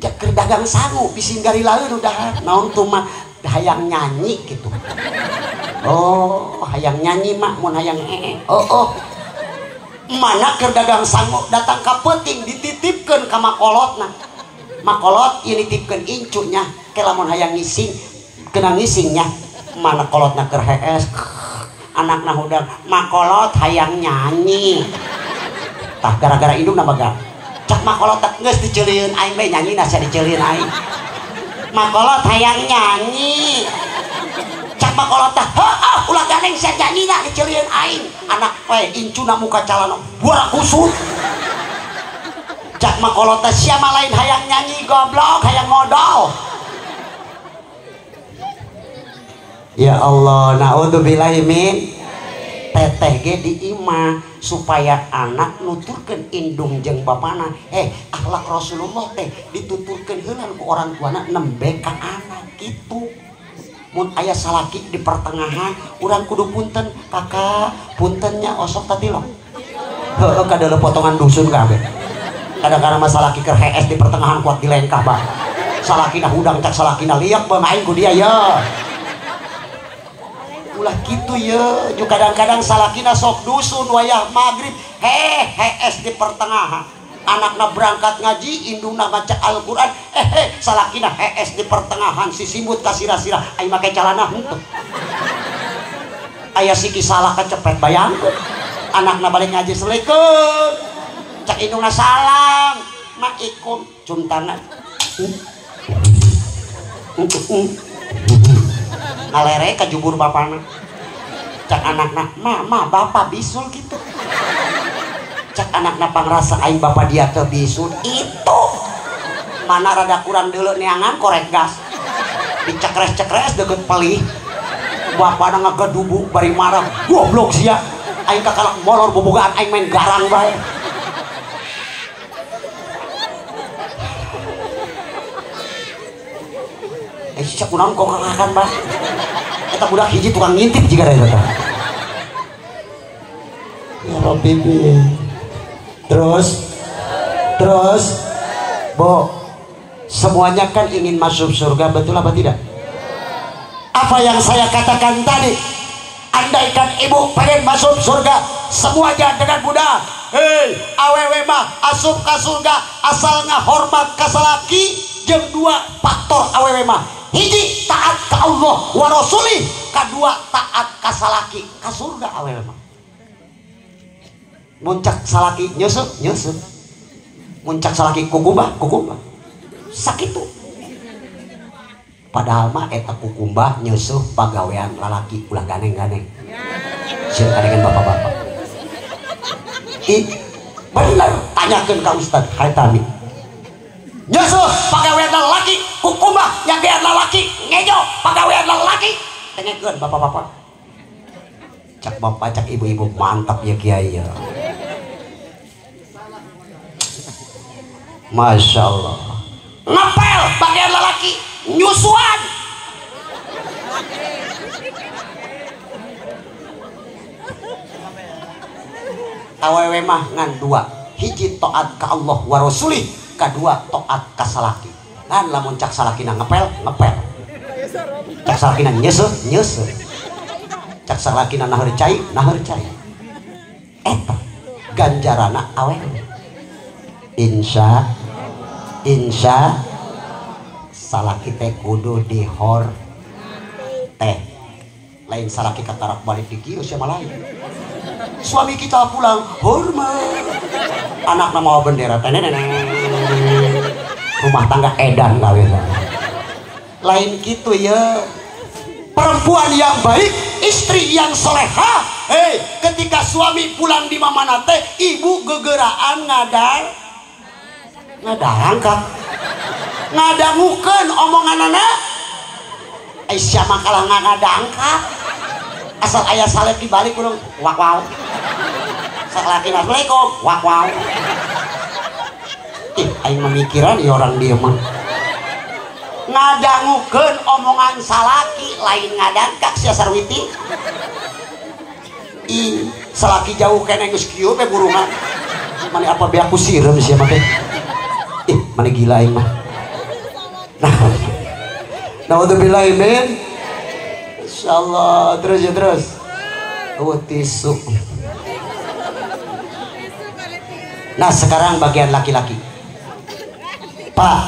A: jak keur dagang sangu bising gari laeun udah naon tuh mah hayang nyanyi gitu oh hayang nyanyi mah mun hayang mana keur dagang sangu datang ka peuting dititipkeun ka makolotna makolot ieu nitipkeun incunya ke lamun hayang ngising kena ngisingnya mana kolotna keur hees anakna hudang makolot hayang nyanyi tah gara-gara indungna baga cak makolot tak geus diceulieun aing bae nyanyina asa diceulieun aing makolot hayang nyanyi cak makolot tah heuh ulah gandeng sia nyanyina diceulieun aing anak we incuna muka calana buara kusut cak makolot teh sia mah lain hayang nyanyi goblok hayang ngodol ya Allah naudzubillahi min teteh ge di imah supaya anak nuturkeun indung jeung bapana akhlak Rasulullah teh dituturkeun heula ku orang tuana nembe ka anak kitu mun aya salaki di pertengahan urang kudu punten kakak puntennya osok tatilok heueuh kadeuleuk potongan dusun kabeh kadang-kadang masalah kiker HS di pertengahan kuat dilengkah bah salakina hudang cak salakina liak bemain ku dia ya ulah gitu ya juga kadang-kadang salakina sok dusun wayah maghrib HS di pertengahan anakna berangkat ngaji indungna baca Al-Quran salakina HS di pertengahan si simut kasirah-sirah ayo make calana henteu aya siki salah kecepet bayangkeun anakna balik ngaji selikeun cak indungna salam maikum cumtana ngalere ka jubur bapana cak anakna mama bapak bisul gitu cak anakna pangrasa aing bapak dia teu bisul itu mana rada kurang deuleu neangan korek gas dicekres-cekres deukeut pelih bapana ngagedubu bari marah goblok sia aing kakalak molor bobogaan aing main garang bae cak kunaon kok kakakan bah eta budak hiji tukang ngintip jiga da eta ya Rabbi terus Bo semuanya kan ingin masuk surga betul apa tidak apa yang saya katakan tadi andaikan ibu pengen masuk surga semuanya dengan mudah awewe mah asup ka surga asal ngahormat ka salaki jeung dua faktor awewe mah hiji taat ka Allah wa rasulih, kadua taat ka salaki ka surga awewe mah. Muncak salaki nyeuseuk nyeuseuk, muncak salaki kukumbah kukumbah sakitu. Padahal mah eta kukumbah nyeuseuk pagawean lalaki ulah ganeng-ganeng. Sieun kadengan bapak-bapak. Bener, tanyakeun ka Ustad Haitami. Nyeuseuk pagawean lalaki kukumbah nyagean lalaki ngejo pagawean lalaki. Tengekeun bapak-bapak. Cak bapak cak ibu-ibu mantap ya kiai ya. Masya Allah. Ngepel bagian lalaki nyusuan. Awewe mah ngan dua, hiji taat ka Allah wa rasulih, kadua taat ka salaki. Kan lamun cak salakina ngepel ngepel, cak salakina nyeuseuk nyeuseuk, cak salakina naheur cai naheur cai. Eta ganjarana awewe. Insya salaki teh kudu dihor teh lain salaki katarak balik di kios ya lain. Suami kita pulang hormat, anak nama bendera rumah tangga edan kawin lain gitu ya. Perempuan yang baik, istri yang soleha. Hei, ketika suami pulang di mamana teh, ibu gegeraan ngadangkap ngadangukeun omonganana. Aisyah mah kalah ngadangkap. Asal aya saleh dibalik urang wak wow. Salaki assalamualaikum wak wow. Ih, aing memikiran ya orang dia mah. Ngadangukeun omongan salaki lain ngadangkak sia sarwiti. Ih, salaki jauh kene geus kieu teh burungan. Mane apa be aku sireum sia mah teh. Ih, mane gila aing mah. Naudzubillah min. Insyaallah terus ya terus. Tisu. Nah, sekarang bagian laki-laki. Pak,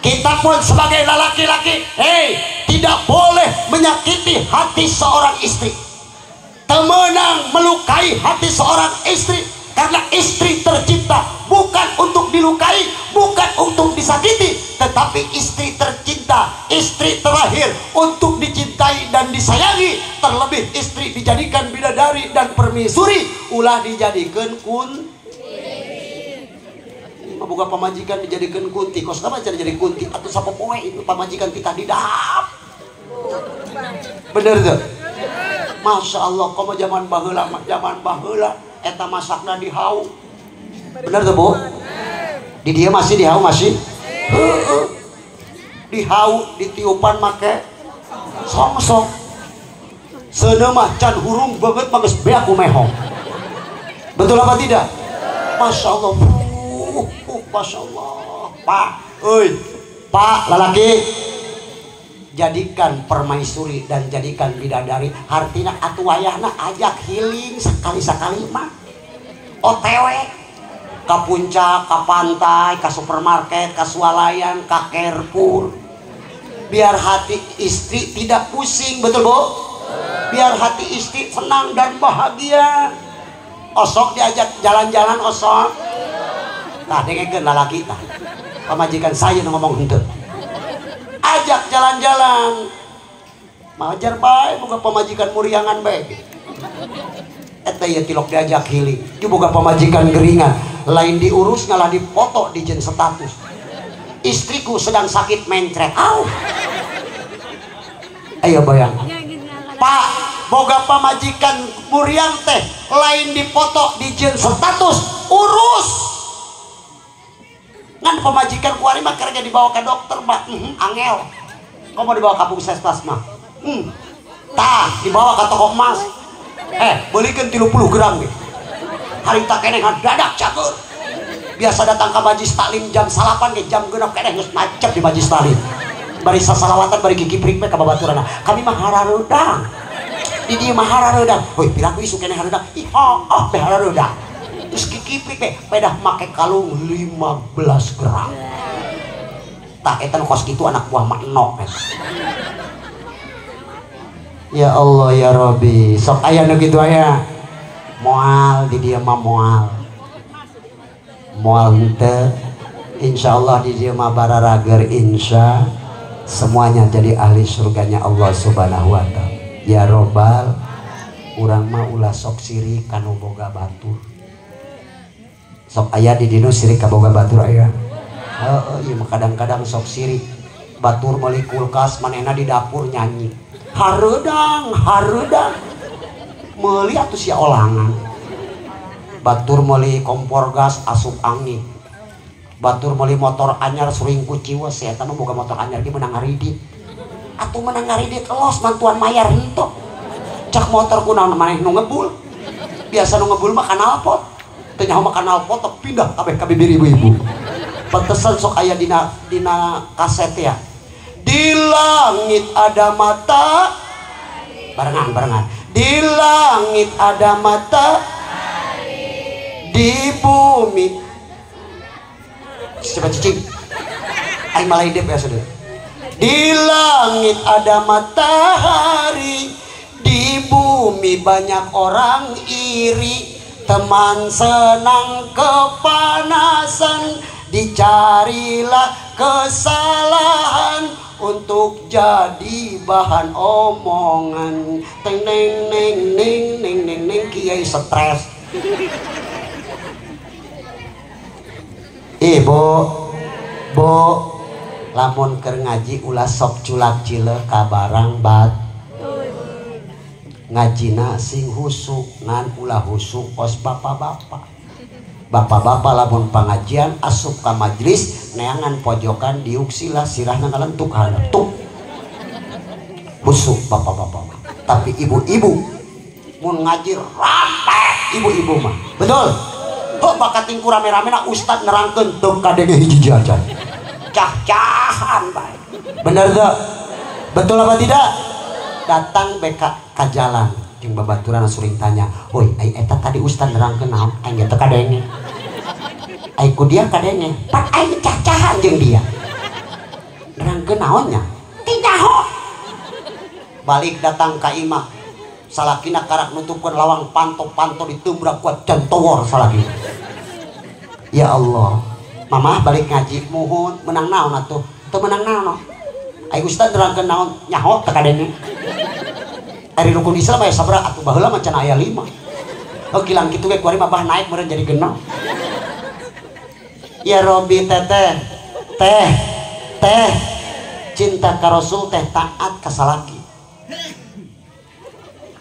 A: kita pun sebagai laki-laki, tidak boleh menyakiti hati seorang istri. Temenang melukai hati seorang istri, karena istri tercipta bukan untuk dilukai, bukan untuk disakiti, tetapi istri tercinta, istri terlahir untuk dicintai dan disayangi. Terlebih istri dijadikan bidadari dan permaisuri, ulah dijadikan kunti. Bukan pamajikan dijadikan kunti, kos apa jadi kunti atau sapopoe itu pamajikan kita didahap. Bener tuh. Masya Allah, kamu zaman baheula eta masakna dihau. Bener tuh Bu? Di dia masih dihau masih? Dihau ditiupan make songsong. Seuneu mah can hurung banget mah geus beak kumehong. Betul apa tidak? Masya Allah. Masya Allah. Pak, Pak lalaki, jadikan permaisuri dan jadikan bidadari. Hartina atuh wayahna ajak healing sekali-sekali mah. OTW ka puncak, ka pantai, ka supermarket, ka swalayan, ka Carrefour. Biar hati istri tidak pusing, betul Bu? Biar hati istri senang dan bahagia. Osok diajak jalan-jalan osok. Nah, dengekeun lalaki tah. Pamajikan saya ngomong henteu. Ajak jalan-jalan. Majar bae boga pamajikan muriangan bae. Eta ieu tilok diajak healing. Ieu boga pamajikan geringan, lain diurus ngalah dipoto di jen status. Istriku sedang sakit mencret. Ayo bayang. Pak, boga pamajikan muriang teh lain dipoto di jen status, urus. Kan pemajikan kuari mah kerja dibawa ke dokter mah angel. Kau mau dibawa ke puskesmas mah dibawa ke toko emas belikan 30 gram gitu. Hari tak kene dadak cakur. Biasa datang ke majlis taklim jam salapan ke jam genep kene geus macet di majlis taklim. Bari sasalawatan bari kikiprik we ka babaturanna. Kami mah harareudang. Di dieu mah harareudang. Heuy piraku isu kene harareudang. Ih teh harareudang. Terus kikipik teh pedah make kalung 15 gram. tah eta nu kos kitu anak buah mak enok eta. Ya Allah ya Rabbi, sok aya nu kitu aya. Moal di dieu mah moal. Moal henteu insyaallah di dieu mah bararager insya semuanya jadi ahli surganya Allah Subhanahu wa taala. Ya Robbal, urang mah ulah sok sirik kanu boga batur. Sok aya di dinu sirik ka boga batur aya. Heeh, ieu mah kadang-kadang sok sirik. Batur meuli kulkas manehna di dapur nyanyi. Hareudang, hareudang. Meuli atuh sia olangan. Batur meuli kompor gas asup angin. Batur meuli motor anyar suring ku ciwes eta mah boga motor anyar ge meunang ngaridit. Atuh meunang ngaridit elos mantuan mayar henteu. Cak motor kunaon maneh nu ngebul. Biasa nu ngebul mah kanalpot. Teu nyaho mah kanalpot pindah kabeh ka bibir ibu-ibu. Pantesan sok aya dina kaset ya. Di langit ada mata. Barengan. Di langit ada mata. Di bumi. Coba cicing. Aing malah hidup ya saudara. Di langit ada matahari, di bumi banyak orang iri, teman senang kepanasan, dicarilah kesalahan untuk jadi bahan omongan. Teng neng neng neng neng neng neng kiai stres. Ibu, bu, lamun keur ngaji ulah sok culak cileuk ka barang bat. Ngajina sing husuk, ngan ulah husuk os bapak-bapak. Bapak-bapak lamun pangajian asup ka majlis neangan pojokan diuk sila sirahna ngalentuk halentuk. Husuk bapak-bapak. Tapi ibu-ibu mun ngaji rampe ibu-ibu mah. Betul? Oh bakat tingku rame-rame nak ustad nerangkeun teu kadenge hiji jajan. Cah-cahan bae. Bener gak? Betul apa tidak? Datang beka ka jalan jeung babaturan suring tanya, "Hoi, ai eta tadi ustad nerangkeun naon?" Aing teu kadenge. Ai ku dia kadenge. Pan aing cah-cahan jeung dia. Nerangkeun naonnya? Teu nyaho. Balik datang ka imah. Salakina karak nutupkeun lawang panto-panto ditembrak kuat jantowor salakina. Ya Allah, mamah balik ngaji muhun menang naon atuh? Teu menang naon. Ai ustad nerangkeun naon? Nyaho teu kadenge. Ari rukun Islam aya sabaraha atuh baheula mah can aya 5. Oh kilang kitu ge kuari mah bah naik meureun jadi 6. Ya Robbi teh cinta ka Rasul teh taat ka salaki.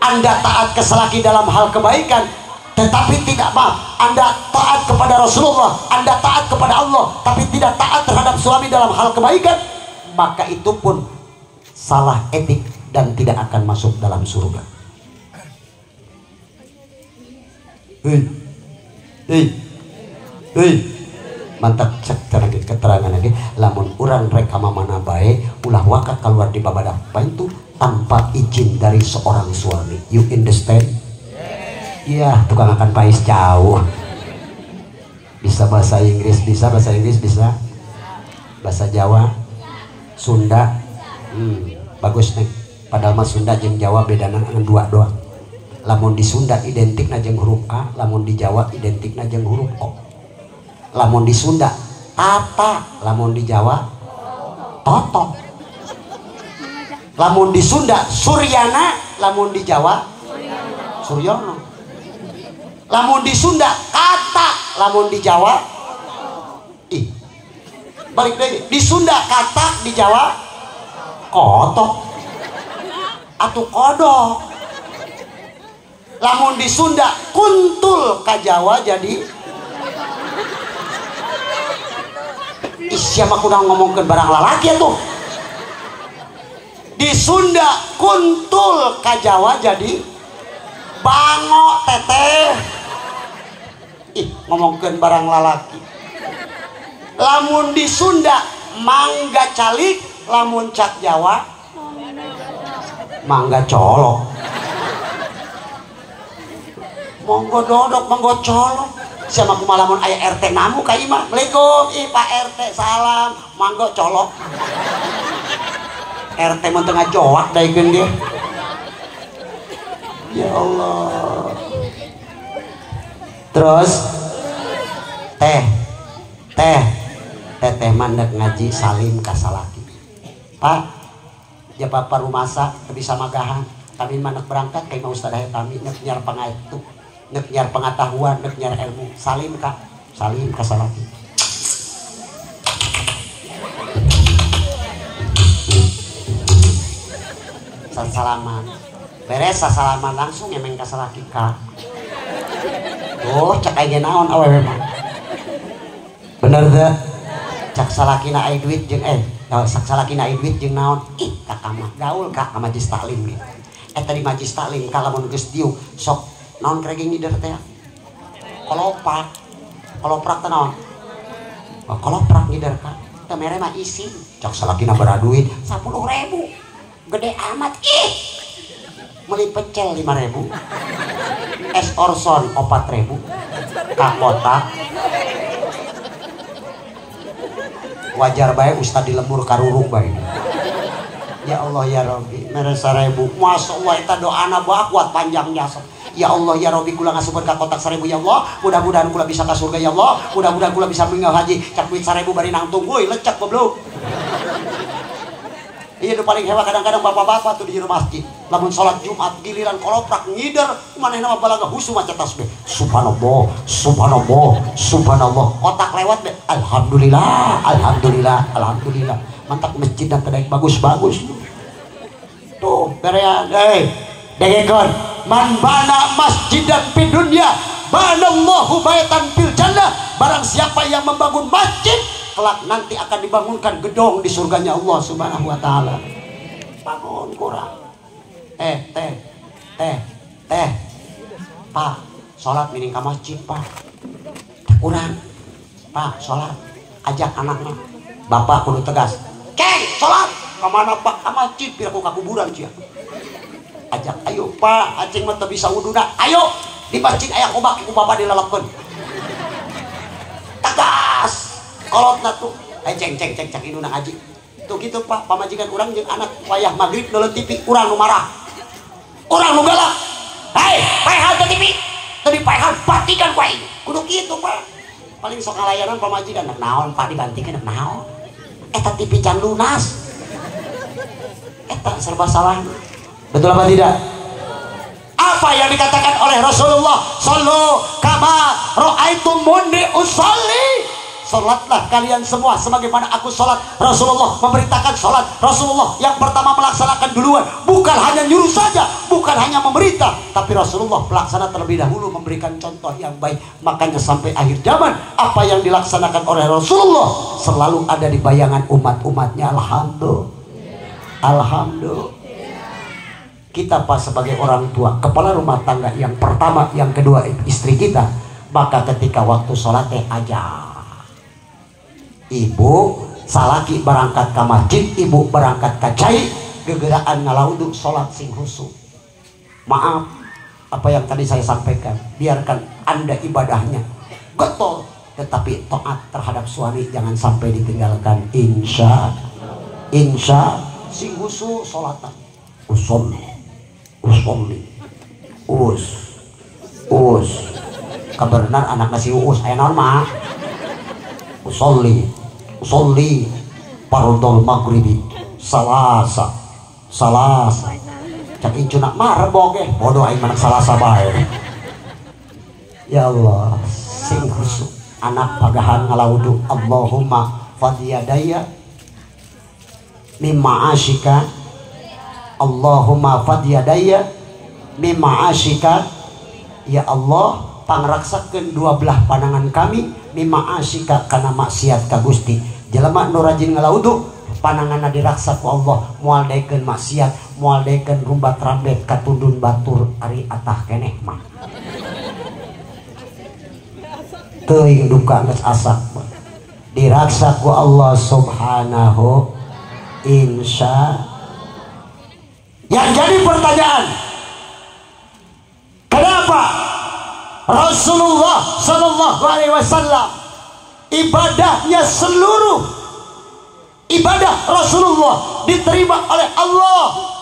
A: Anda taat ke salaki dalam hal kebaikan, tetapi tidak Anda taat kepada Rasulullah, Anda taat kepada Allah, tapi tidak taat terhadap suami dalam hal kebaikan, maka itu pun salah etik dan tidak akan masuk dalam surga. Mantap cek keterangan lagi. Lamun urang rek mana bae ulah wakat keluar di babadak pintu tanpa izin dari seorang suami. You understand? Iya, tukang akan pais jauh. Bisa bahasa Inggris, bisa bahasa Inggris, bisa bahasa Jawa, Sunda. Bagus nih. Padahal mah Sunda jeung Jawa bedana dua doang. Lamun di Sunda identikna jeung huruf A, lamun di Jawa identikna jeung huruf O. Lamun di Sunda tata, lamun di Jawa toto. Lamun di Sunda Suryana, lamun di Jawa Suryono. Lamun di Sunda kata, lamun di Jawa balik deh. Di Sunda kata, di Jawa kotok atau kodok. Lamun di Sunda kuntul ka Jawa jadi siapa kurang ngomongkan barang lalaki tuh. Di Sunda kuntul ka Jawa jadi bango teteh. Ngomongkan barang lalaki. Lamun di Sunda mangga calik, lamun cak Jawa mangga colok. Monggo dodok, monggo colok. Siapa kumaha lamun aya RT namu ka imah. Assalamualaikum, ih Pak RT, salam. Mangga colok. RT mah tengah joak daekeun dia. Ya Allah. Terus teh mandek ngaji salim ka salaki. Pak, ya bapak rumasa bisa magahan. Kami manak berangkat kayak mau ustad kami nek nyar pangatu, nek nyar pengetahuan, nek nyar ilmu. Salim ka salaki. Salaman. Beres salaman langsung emeng ka salaki ka. Tuh cek aja naon awewe mah. Bener teh. Cak salakina aya duit jeung sak salakina aya duit jeung naon. Ih kakak mah gaul ka majlis taklim ge. Tadi majlis taklim ka lamun geus diuk sok naon kregeng ngider teh. Koloprak teh naon? Koloprak ngider ka. Teh mere mah isi. Cak salakina bara duit 10.000. Gede amat ih. Meuli pecel 5.000. Es Orson 4.000. Ka kotak. Wajar bae ustad dilembur karuruk bae. Ya Allah ya Rabbi, mere 1.000. Masyaallah eta doana bae kuat panjang jasa. Ya Allah ya Rabbi, kula ngasupeun ka kotak 1.000 ya Allah. Mudah-mudahan kula bisa ka surga ya Allah. Mudah-mudahan kula bisa minggal haji. Cak duit 1.000 bari nangtung euy lecek goblok. Iya nu paling hewa kadang-kadang bapak-bapak tuh di jero masjid. Lamun salat Jumat giliran koloprak ngider, manehna mah balaga husu maca tasbih. Subhanallah, subhanallah, subhanallah. Kotak lewat be. Alhamdulillah, alhamdulillah, alhamdulillah. Mantap masjidna teh bagus-bagus. Tuh, berean degekon. Man bana masjidan fid dunya, banallahu baitan fil jannah. Barang siapa yang membangun masjid, kelak nanti akan dibangunkan gedung di surganya Allah Subhanahu wa taala. Bangun kurang. Pak, sholat miring ka masjid, Pak. Kurang. Pak, sholat. Ajak anaknya. Bapak kudu tegas. Keng, sholat. Kemana Pak? Ka masjid, biar aku ka kuburan cia. Ajak, ayo Pak, acing mah teu bisa wuduna. Ayo, di masjid aya kobak ku Bapak dilelepkeun. Tegas. Kolotna tuh, ceng cak induna ngaji. Tuh gitu Pak, pamajikan urang jeung anak wayah magrib neuleun TV, urang nu marah. Urang nu galak. Hei, paehan teh TV. Teu dipaehan batikan ku aing. Kudu kitu Pak. Paling sok ngalayanan pamajikan, naon Pak dibantikeun naon. Eta TV can lunas. Eta serba salah. Betul apa tidak? Apa yang dikatakan oleh Rasulullah, sallu kama ra'aitumuni usolli. Salatlah kalian semua sebagaimana aku salat. Rasulullah memberitakan salat. Rasulullah yang pertama melaksanakan duluan. Bukan hanya nyuruh saja, bukan hanya memerintah, tapi Rasulullah pelaksana terlebih dahulu, memberikan contoh yang baik. Makanya sampai akhir zaman apa yang dilaksanakan oleh Rasulullah selalu ada di bayangan umat-umatnya. Alhamdulillah. Alhamdulillah. Kita Pak sebagai orang tua, kepala rumah tangga yang pertama, yang kedua istri kita, maka ketika waktu sholat aja ibu salaki berangkat ke masjid, ibu berangkat ke cai, gegeraan ngalauduk sholat sing khusyuk. Maaf apa yang tadi saya sampaikan, biarkan Anda ibadahnya getol, tetapi taat terhadap suami jangan sampai ditinggalkan. Insya sing khusyuk sholatan us kabarnar anak nasi aya naon mah usolli fardhul maghribi salasa cak incuna marbog bodoh aing manak salasa bae. Ya Allah, sing khusuk anak pagahan ngalaudu Allahumma fadiyadaya mimma asyika, Allahumma fadiyadaya mimma asyika. Ya Allah, pangraksakeun dua belah pandangan kami mimma asyika kana maksiat ka Gusti. Jelema nu rajin ngalaudu pandanganna diraksa ku Allah, moal daekeun maksiat, moal daekeun rumbat rambet katundun batur ari atah keneh mah. Teuing duka geus asak diraksa ku Allah Subhanahu. Insya. Yang jadi pertanyaan, kenapa Rasulullah Sallallahu Alaihi Wasallam ibadahnya seluruh ibadah Rasulullah diterima oleh Allah.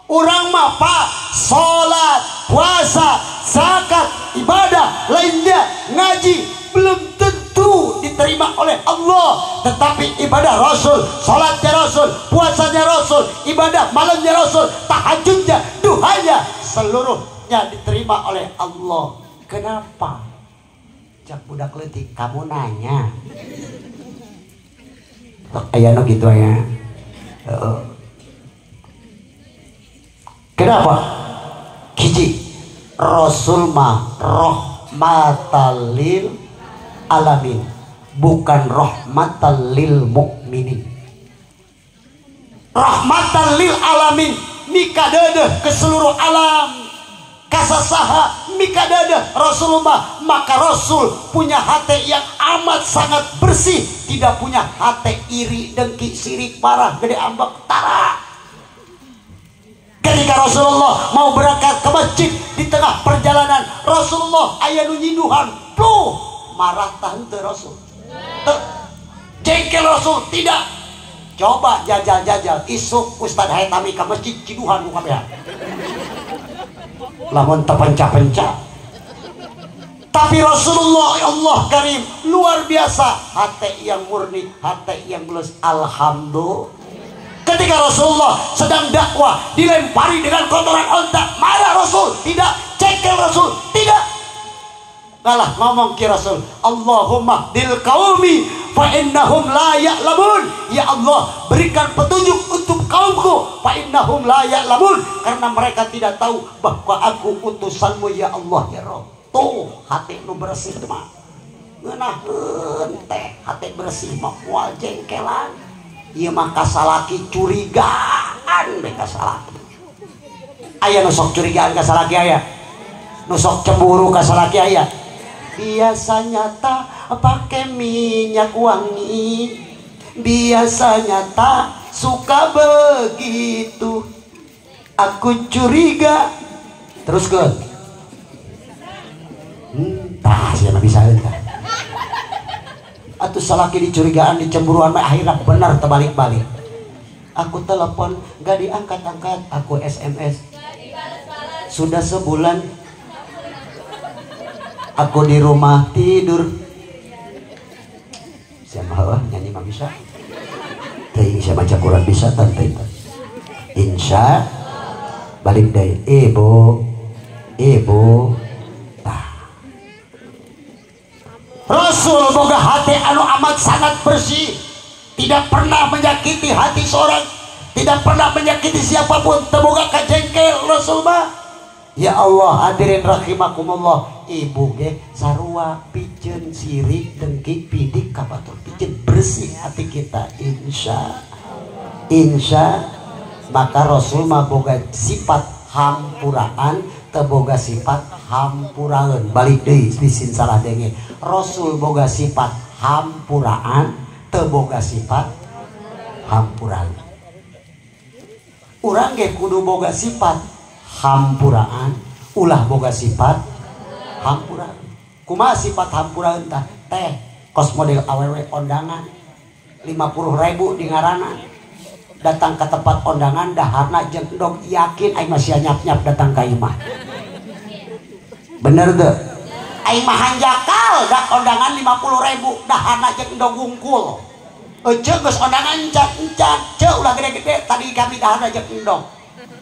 A: Urang mah pak salat, puasa, zakat, ibadah lainnya, ngaji belum tentu diterima oleh Allah, tetapi ibadah Rasul, salatnya Rasul, puasanya Rasul, ibadah malamnya Rasul, tahajudnya, duhanya, seluruhnya diterima oleh Allah. Kenapa? Cak budak leutik, kamu nanya. Aya no gitu ya. Kenapa? Hiji, Rasul mah rahmatal lil alamin, bukan rahmatal lil mukminin. Rahmatal lil alamin mikadeuh ke seluruh alam. Kasasaha mikadeuh Rasulullah, maka Rasul punya hati yang amat sangat bersih, tidak punya hati iri, dengki, sirik, marah, gede ambek, tara. Ketika Rasulullah mau berangkat ke masjid, di tengah perjalanan Rasulullah aya nu nyiduhan, pluh, marah tante Rasul, jengkel Rasul, tidak. Coba jajal-jajal isuk Ustad Hayatami ke masjid ciduhan muka beha, lamun terpencah-pencah. Tapi Rasulullah Allah Karim luar biasa, hati yang murni, hati yang mulus. Alhamdulillah. Ketika Rasulullah sedang dakwah dilempari dengan kotoran onta, marah Rasul? Tidak. Cekel Rasul? Tidak. Malah ngomong ke Rasul, Allahumma dil qaumi fa innahum la ya'lamun. Ya Allah, berikan petunjuk untuk kaumku, fa innahum la ya'lamun, karena mereka tidak tahu bahwa aku utusanmu ya Allah ya Rabb. Tuh hati nu bersih mah ngeunaheun teh, hati bersih mah moal jengkelan. Ieu mah kasalaki curigaan deh, kasalaki. Aya nu sok curigaan kasalaki, aya nu sok cemburu kasalaki, aya. Biasanya tak pakai minyak wangi, biasanya tak suka begitu, aku curiga. Terus ke tah siapa bisa entah. Atuh salaki dicurigaan, dicemburuan mah akhirnya benar terbalik-balik. Aku telepon gak diangkat-angkat, aku SMS sudah sebulan aku di rumah tidur. Siapa nyanyi mah bisa, teuing saya baca Quran bisa tante. Insya balik deh ibu Rasul boga hati anu amat sangat bersih, tidak pernah menyakiti hati seorang, tidak pernah menyakiti siapapun, teboga kajengkel Rasul mah. Ya Allah, hadirin rahimakumullah, ibu ge sarua piceun sirik dengki pidik kabatur piceun, bersih hati kita insya. Maka Rasul mah boga sifat hampuraan, teboga sifat hampuraeun. Balik deui bisin salah denge. Rasul boga sifat hampuraan, teboga sifat hampuraan. Urang ge kudu boga sifat hampuraan, ulah boga sifat hampuraan. Kumaha sifat hampuraan tah? Teh kos model awewe kondangan 50.000 di ngaranan, datang ke tempat kondangan daharna jeung endog, yakin aing masih nyap-nyap datang ka imah. Bener tuh, aing mah hanjakal dak kondangan 50.000 daharna jeung endog wungkul. Ece geus kondangan encan-encan, ce ulah gede-gede tadi kami daharna jeung endog.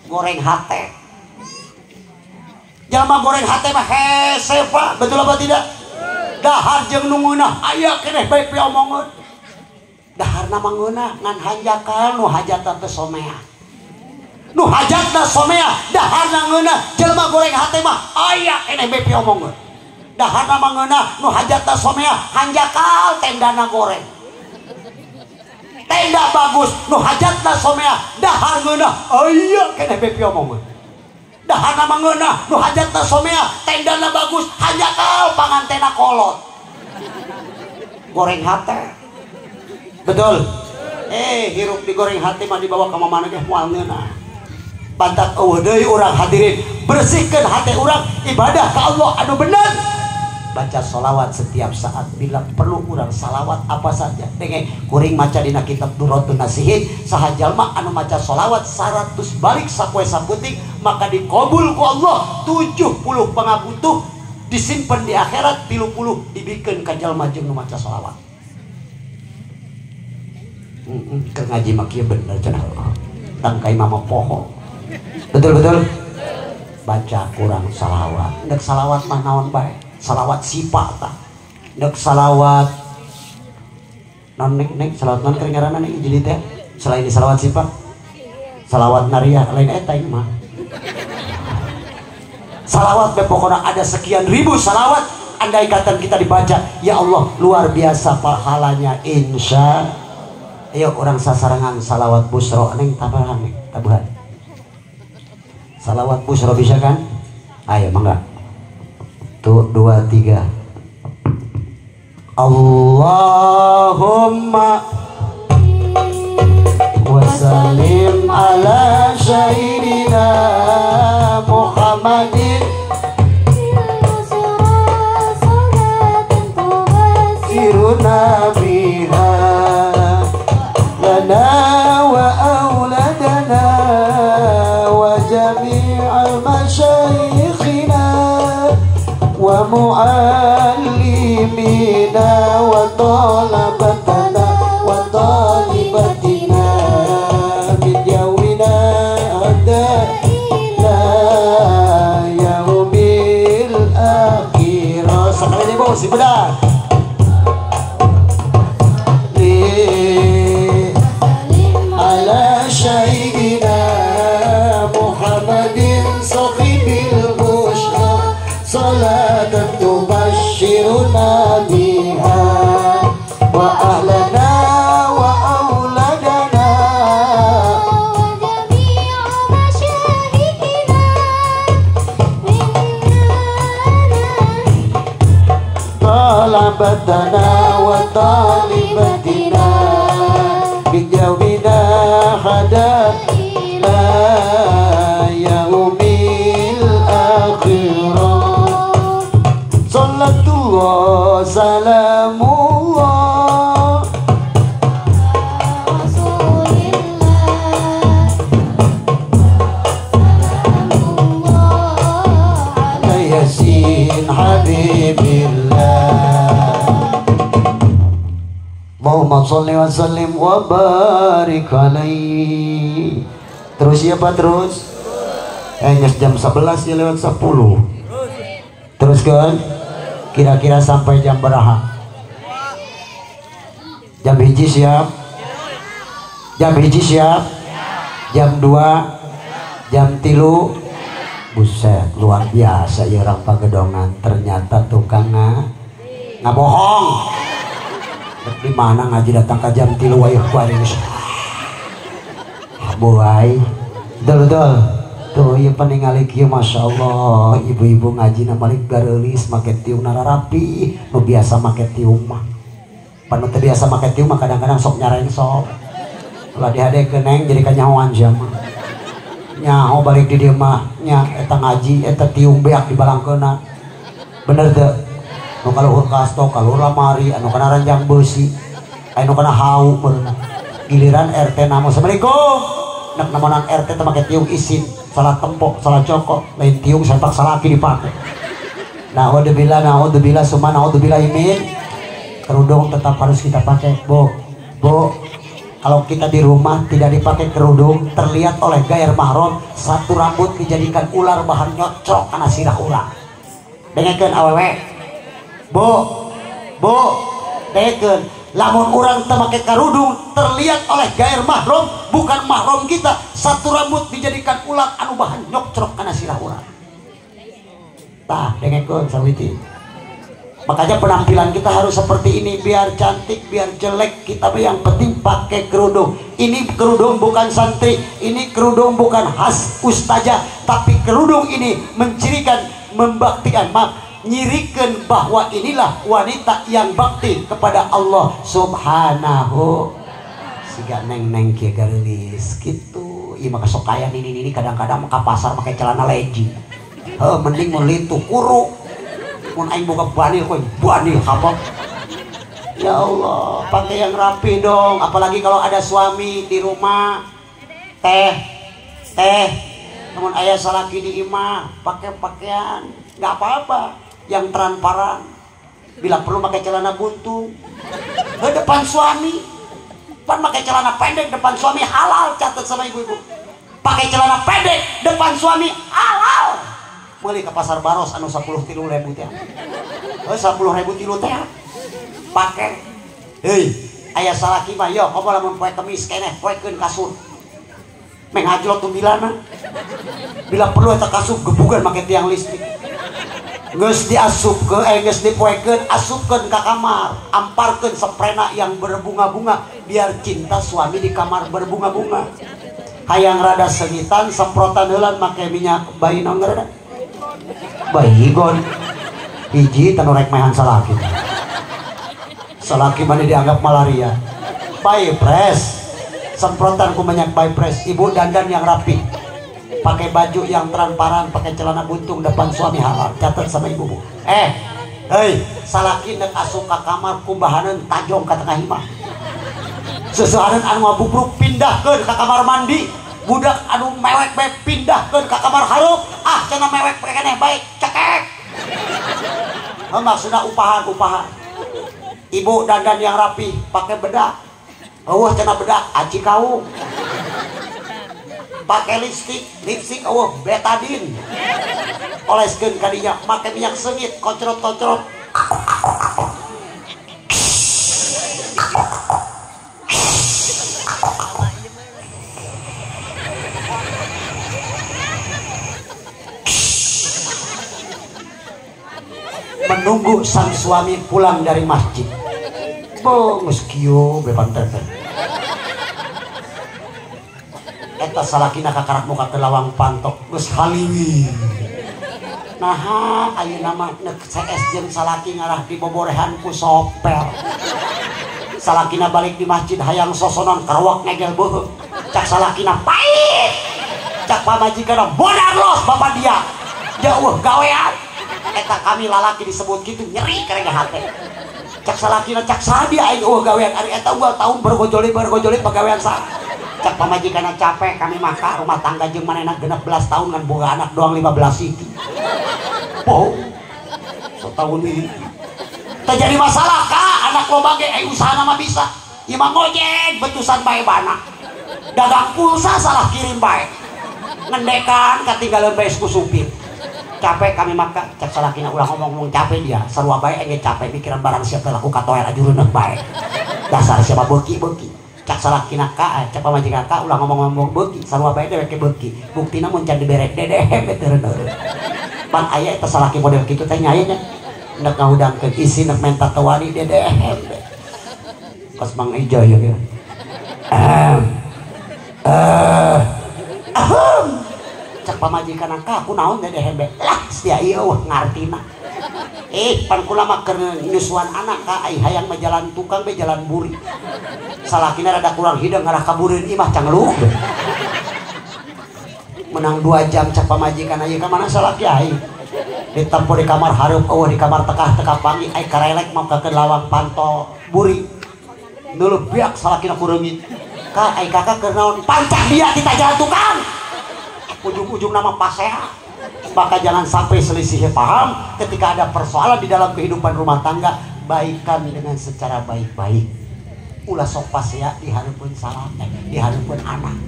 A: Goreng hate. Jalma goreng hate mah hese Pak, betul apa tidak? Dahar jeung nu ngeunah aya keneh bae piomongeun. Daharna mah ngeunah ngan hanjakal nu hajatna teh somea. Nu hajatna somea, daharna ngeunah, jelema goreng hate mah aya keneh bae piomongeun. Daharna mah ngeunah, nu hajatna somea, hanjakal tendana goreng. Tenda bagus, nu hajatna somea, dahar ngeunah aya keneh bae piomongeun. Daharna mah ngeunah, nu hajatna somea, tendana bagus, hanjakal pangantena kolot. Goreng hate. Betul. Hirup digoreng hati mah dibawa ke mana ge moal ngeunah. Bantak deui urang hadirin, bersihkan hati urang ibadah ke Allah anu bener. Baca sholawat setiap saat, bila perlu urang salawat apa saja denge kuring maca dina kitab Duratun Nasihin, saha jalma anu maca sholawat 100 balik sapoe saputing maka dikabul ku Allah. 70 pangabutuh disimpan di akhirat, 30 dibikeun ka jalma jeung nu maca sholawat. Keur ngaji mah kieu bener cenah. Tangkai mama poho. Betul-betul. Baca kurang salawat. Ndek salawat mah naon bae? Salawat sifat tah. Ndek salawat non nek salawat non keur ngaranna nih jadi teh. Selain di salawat sifat, salawat nariah lain eta ieu mah. Salawat be pokoknya ada sekian ribu salawat. Andai kata kita dibaca, ya Allah luar biasa pahalanya insya. Ayo orang sasarangan salawat busro neng tabahan neng tabahan. Salawat busro bisa kan? Ayo mangga. Tuh 2 3. Allahumma wasallim ala sayyidina Muhammadin siruna biha lana wa auladana wa jami'al masyayikhina wa muallimina wa talabatana wa talibatina min yawmina ada la yaumil akhirah. Sekali ini bos, benar. Ala syaikina Muhammadin sahibil bushra salatan tubashiruna biha wa ahlana wa auladana wa jami'a masyayikhina talabatana wa talibatina bijawina hada la yaumil akhirah. Salatullah salamullah ala yasin habibillah. Allahumma sholli wa sallim wa barik alaihi. Terus ya Pak, terus jam 11 ya lewat 10. Terus kan kira-kira sampai jam berapa? Jam 1 siap? Jam 1 siap? Jam 2? Jam 3? Buset, luar biasa ya orang Pagedongan. Ternyata tukang ngabohong. Di mana ngaji datang ke jam 3 wae kuaris. Boy. Betul. Tuh ieu paningali kieu masyaallah, ibu-ibu ngaji na balik gareulis make tiung nara rapi, nu biasa make tiung mah. Panu teu biasa make tiung mah kadang-kadang sok nyarain sok. Ulah dihadekeun neng jadi kanyahoan jama. Nyaho balik di dieu mah nya eta ngaji eta tiung beak di balangkeuna. Bener teu? Nu kaluhur kasto, kaluhur lamari, anu kana ranjang beusi, anu kana hau beunang. Giliran RT namo Assalamualaikum. Nak namonan RT teh make tiung isin, salah tempok, salah cokok, lain tiung sampak salaki dipake. Naudzubillah summa naudzubillah imin. Kerudung tetap harus kita pakai, Bu. Kalau kita di rumah tidak dipakai kerudung, terlihat oleh gair mahram, satu rambut dijadikan ular bahan nyocok kana sirah urang. Dengekeun awewe. Bu, dengekeun. Lamun orang memakai kerudung terlihat oleh gair mahram, bukan mahram kita, satu rambut dijadikan ular anu bahan nyocrok kana sirah urang. Tah dengekeun sawiti. Makanya penampilan kita harus seperti ini, biar cantik, biar jelek kita yang penting pakai kerudung. Ini kerudung bukan santri, ini kerudung bukan khas ustazah, tapi kerudung ini mencirikan, membaktikan, nyirikan bahwa inilah wanita yang bakti kepada Allah subhanahu. Siga neng kieu gareulis gitu iya mah sok kaya ini kadang-kadang ke pasar pakai celana legging. Mending mun litu kuru. Mun aing boga banil koy banil habang. Ya Allah, pakai yang rapi dong, apalagi kalau ada suami di rumah. Teh namun ayah salaki di imah pakai pakaian nggak apa-apa yang transparan, bila perlu pakai celana buntung ke depan suami, pan pakai celana pendek depan suami halal. Catat sama ibu-ibu, pakai celana pendek depan suami halal. Beli ke pasar Baros anu 10.000 teh 10.000 tilu teh pakai. Hei ayah salaki mah yo komo lamun poe kemis keneh poekeun kasur menghajlot tuh bilana, bila perlu eta kasur gebugan make tiang listrik geus diasupkeun geus dipoekeun asupkeun ka kamar, amparkeun sprena yang berbunga-bunga biar cinta suami di kamar berbunga-bunga. Hayang rada sengitan semprotan heulan make minyak bayi naon rada bayigon hiji tanu rek mehan salaki mana dianggap malaria. Bayi pres semprotan ku minyak bayi pres, ibu dandan yang rapi, pakai baju yang transparan, pakai celana buntung depan suami halal. Catat sama ibu bu. Hei salaki nek asup ka kamar kumbahaneun tajong ka tengah imah, sesuatu anu ngabubruk pindahkeun ka kamar mandi, budak anu mewek bae pindahkeun ka kamar harup. Cenah mewek keneh baik cekek. Maksudna upahan. Ibu dandan yang rapi, pakai bedak. Cenah bedak aci kau. Pakai lipstik betadine. Oleskeun ka dinya, make minyak sengit, kocrot-kocrot. Menunggu sang suami pulang dari masjid. Geus kieu bepan teteh. Eta salakina kakarak muka ke lawang pantok geus haliwi. Naha ayeuna mah nek CS jeung salaki ngarah diboborehan ku sopel. Salakina balik di masjid hayang sosonon karwak ngegel beuheung. Cak salakina pait. Cak pamajikanna bodar los bapak dia. Jauh gawean. Eta kami lalaki disebut gitu nyeri karena hati. Cak salakina cak sadi aing gawean ari eta unggul tahun bergojoli pagawean sa. Cak pamajikanna capek kami maka rumah tangga jeung manehna 16 tahun ngan boga anak doang 15 itu. Poho. Setahun ini. Terjadi masalah ka anak lo bage usahana mah bisa. Ieu mah ngojek betusan bae bana. Dagang pulsa salah kirim bae. Ngendekan katinggalan bae ku supir. Capek kami maka cak salakina ulah ngomong capek dia sarua bae engge capek pikiran barang siapa laku katoel ajureuneuh bae dasar siapa beuki cak salakina ka cak pamajikan ka ulah ngomong beuki sarua bae dewek beuki buktina mun can diberek dedehem teureun pan aya eta salaki model kitu teh nyaya nya nek ngahudangkeun isi nek menta tewani dedehem pas Mang Ijo ya cak pamajikan ka aku naon dede hebe lah sia ieu ngartina pan kula mah keur nyusuan anak ka ai hayang mah jalan tukang be jalan buri salakina rada kurang hidung ngarah ka bureun imah cangeluk menang 2 jam cak pamajikan ieu ka mana salaki ai ditempo di kamar hareup di kamar tekah pangi ai karelek mah ka lawang panto buri neuleuh biak salakina kureungit ka ai kakak keur naon pancak dia di jalan tukang ujung-ujung nama pasea. Maka jangan sampai selisih paham ketika ada persoalan di dalam kehidupan rumah tangga, baikan dengan secara baik-baik. Ulah sok pasea dihareupeun salaki, dihareupeun anak.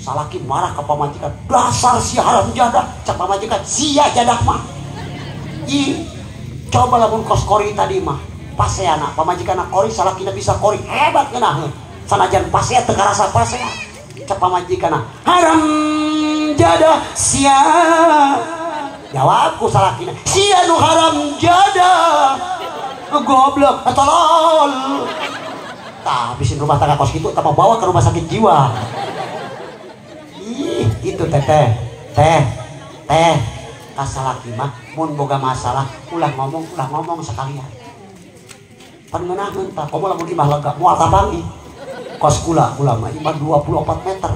A: Salaki marah ke pamajikan, dasar si haram jadah, cak pamajikan sia jadah mah. Coba lamun kos kori tadi mah, paseana pamajikan kori salakina bisa kori hebat ngeunaheun. Sanajan pasea teu karasa pasea. Cak pamajikan haram jadah sia jawabku salakina sia nu haram jadah goblok tolol tah bisin rumah tangga kos gitu tambah bawa ke rumah sakit jiwa. Itu teh kasalaki mah mun boga masalah ulah ngomong sekalian pan ngeunaheun tah komo lamun imah lega moal kabangi kos kula mah imah 24 meter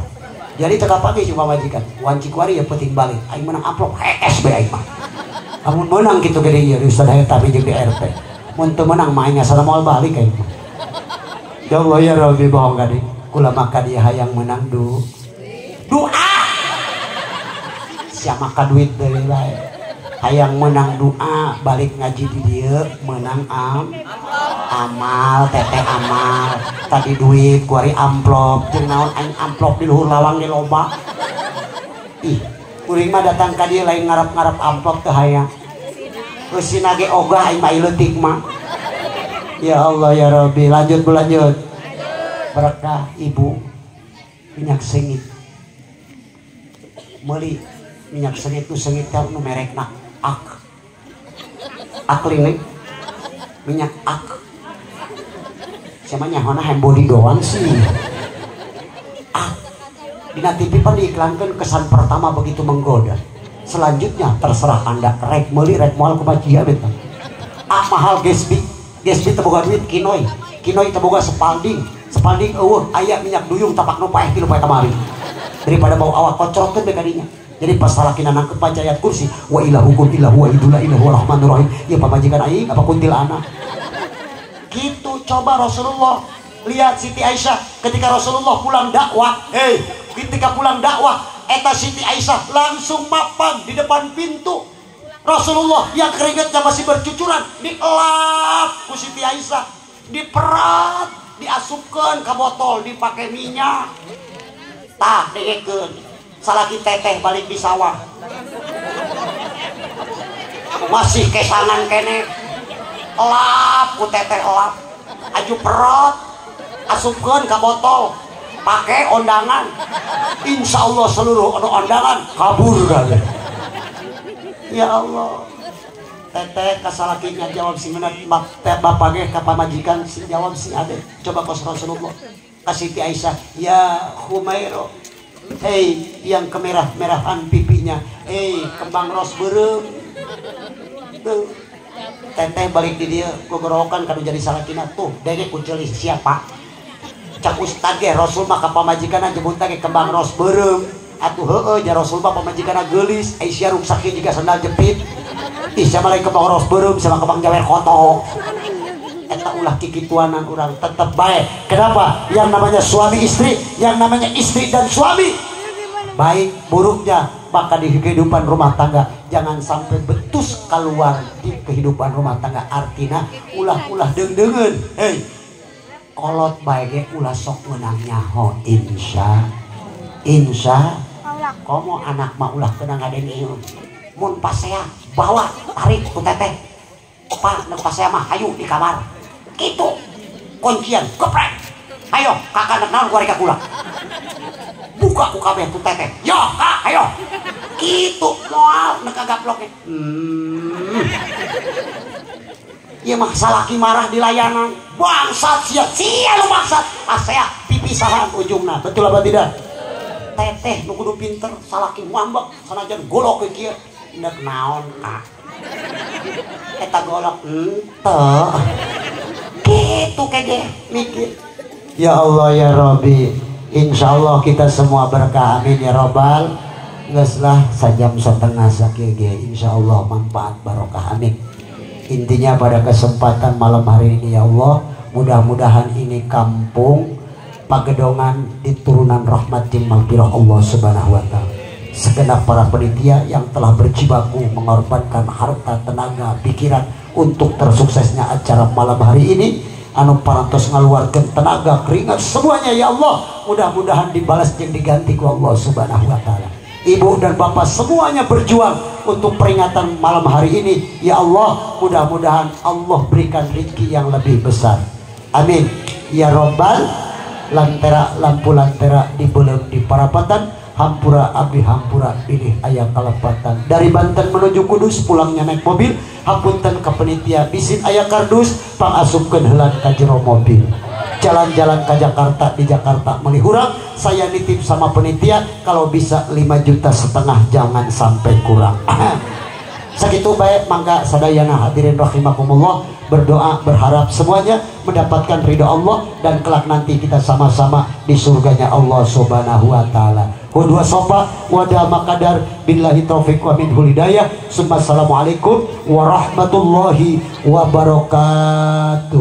A: Jadi teka pagi cuma majikan wanci kuari ya penting balik aing menang amplop hekes be aing mah amun menang gitu gede ieu Ustaz hayang tapi jeung di RT mun teu menang mah aing asal moal balik aing mah ya Allah ya Rabbi bohong gade kula maka dia hayang menang doa sia maka duit deui bae hayang menang doa balik ngaji di dieu menang amal teteh amal tadi duit kuari amplop jeung naon aing amplop di luhur lawang di loba ih kuring mah datang ka dieu lain ngarep-ngarep amplop teu hayang eusina ge ogah aing mah leutik mah ya Allah ya Rabbi lanjut berkah ibu minyak sengit meuli minyak sengit nu sengit teh nu merekna aklinik minyak siapa nyahona handbody doang sih dina TV pan diiklankan kesan pertama begitu menggoda selanjutnya terserah anda rek meuli rek moal kumaha beta mahal gesbi teboga duit kinoi teboga sepalding eueuh aya minyak duyung tapak nu paeh kilu paeh tamari daripada bau awak kocrotkeun be kadinya. Jadi pas salakina nangkep baca ayat kursi wa ilahukum illahu wa idula ilahu rahmanur rahim ya pamajikan aing apa kuntil anak gitu. Coba Rasulullah lihat Siti Aisyah ketika Rasulullah pulang dakwah ketika pulang dakwah eta Siti Aisyah langsung mapan di depan pintu Rasulullah yang keringatnya masih bercucuran dielap ku Siti Aisyah diperat diasupkan ke botol dipakai minyak tah degekeun salaki teteh balik di sawah masih kesangan kene elap ku teteh elap aju perot asupkeun ka botol pakai ondangan insya Allah seluruh ondangan kabur kali ya Allah teteh kasalakinya jawab si menat bapak ge ka pamajikan si jawab si ade coba kos Rasulullah kasih Siti Aisyah ya Humairo hei yang kemerah-merahan pipinya kembang ros beureum tuh teteh balik di dia gogorokan kanu jadi salakina tuh dege kuceli siapa cak ustad ge Rasul mah ka pamajikanna jebutna ge kembang ros beureum atuh heueuh ja Rasul mah pamajikanna geulis Aisyah ruksaki juga sandal jepit ih sama lain kembang ros beureum sama kembang jawer koto eta ulah kikituanan urang tetep baik. Kenapa? Yang namanya suami istri, yang namanya istri dan suami baik buruknya maka di kehidupan rumah tangga jangan sampai betus keluar di kehidupan rumah tangga. Artinya ulah deng-dengen kolot baik ulah sok menang nyaho insya komo anak mah ulah kena ngadeng ieu mun pasea bawa tarik ku teteh pak nek pasea mah hayu di kamar gitu kuncian geprek ayo kakak nek naon kuareka kula buka ku kabeh tu teteh yo kak ayo gitu moal nek gaplok ieu mah salaki marah di layanan bangsat sia lu maksat asea pipisahan ujungna betul apa tidak teteh nu kudu pinter salaki ngambek sanajan golok ke kieu nek naon kak eta golok teu gitu kege mikir ya Allah ya Rabbi. Insya Allah kita semua berkah amin ya Robbal. Geus lah sajam setengah sakege insya Allah manfaat barokah amin. Intinya pada kesempatan malam hari ini ya Allah mudah-mudahan ini kampung Pagedongan di turunan rahmat dan maghfirah Allah subhanahu wa ta'ala. Segenap para panitia yang telah berjibaku mengorbankan harta, tenaga, pikiran untuk tersuksesnya acara malam hari ini anu parantos ngaluarkeun tenaga keringat semuanya ya Allah mudah-mudahan dibalas dan diganti ku Allah subhanahu wa ta'ala. Ibu dan bapak semuanya berjuang untuk peringatan malam hari ini ya Allah mudah-mudahan Allah berikan rezeki yang lebih besar amin ya Robbal. Lantera lampu lantera dibelem di parapatan hampura abdi hampura pilih ayah kalepatan dari Banten menuju Kudus pulangnya naik mobil hapunten ke penitia bisin ayah kardus pangasupkeun heula ka jero mobil jalan-jalan ke Jakarta di Jakarta melihurang saya nitip sama penitia kalau bisa 5,5 juta jangan sampai kurang Segitu baik, mangga sadayana hadirin rahimakumullah, berdoa berharap semuanya mendapatkan ridho Allah dan kelak nanti kita sama-sama di surganya Allah Subhanahu wa taala. Hudwa sofa wada makadar billahi taufik wa minhul hidayah. Assalamualaikum warahmatullahi wabarakatuh.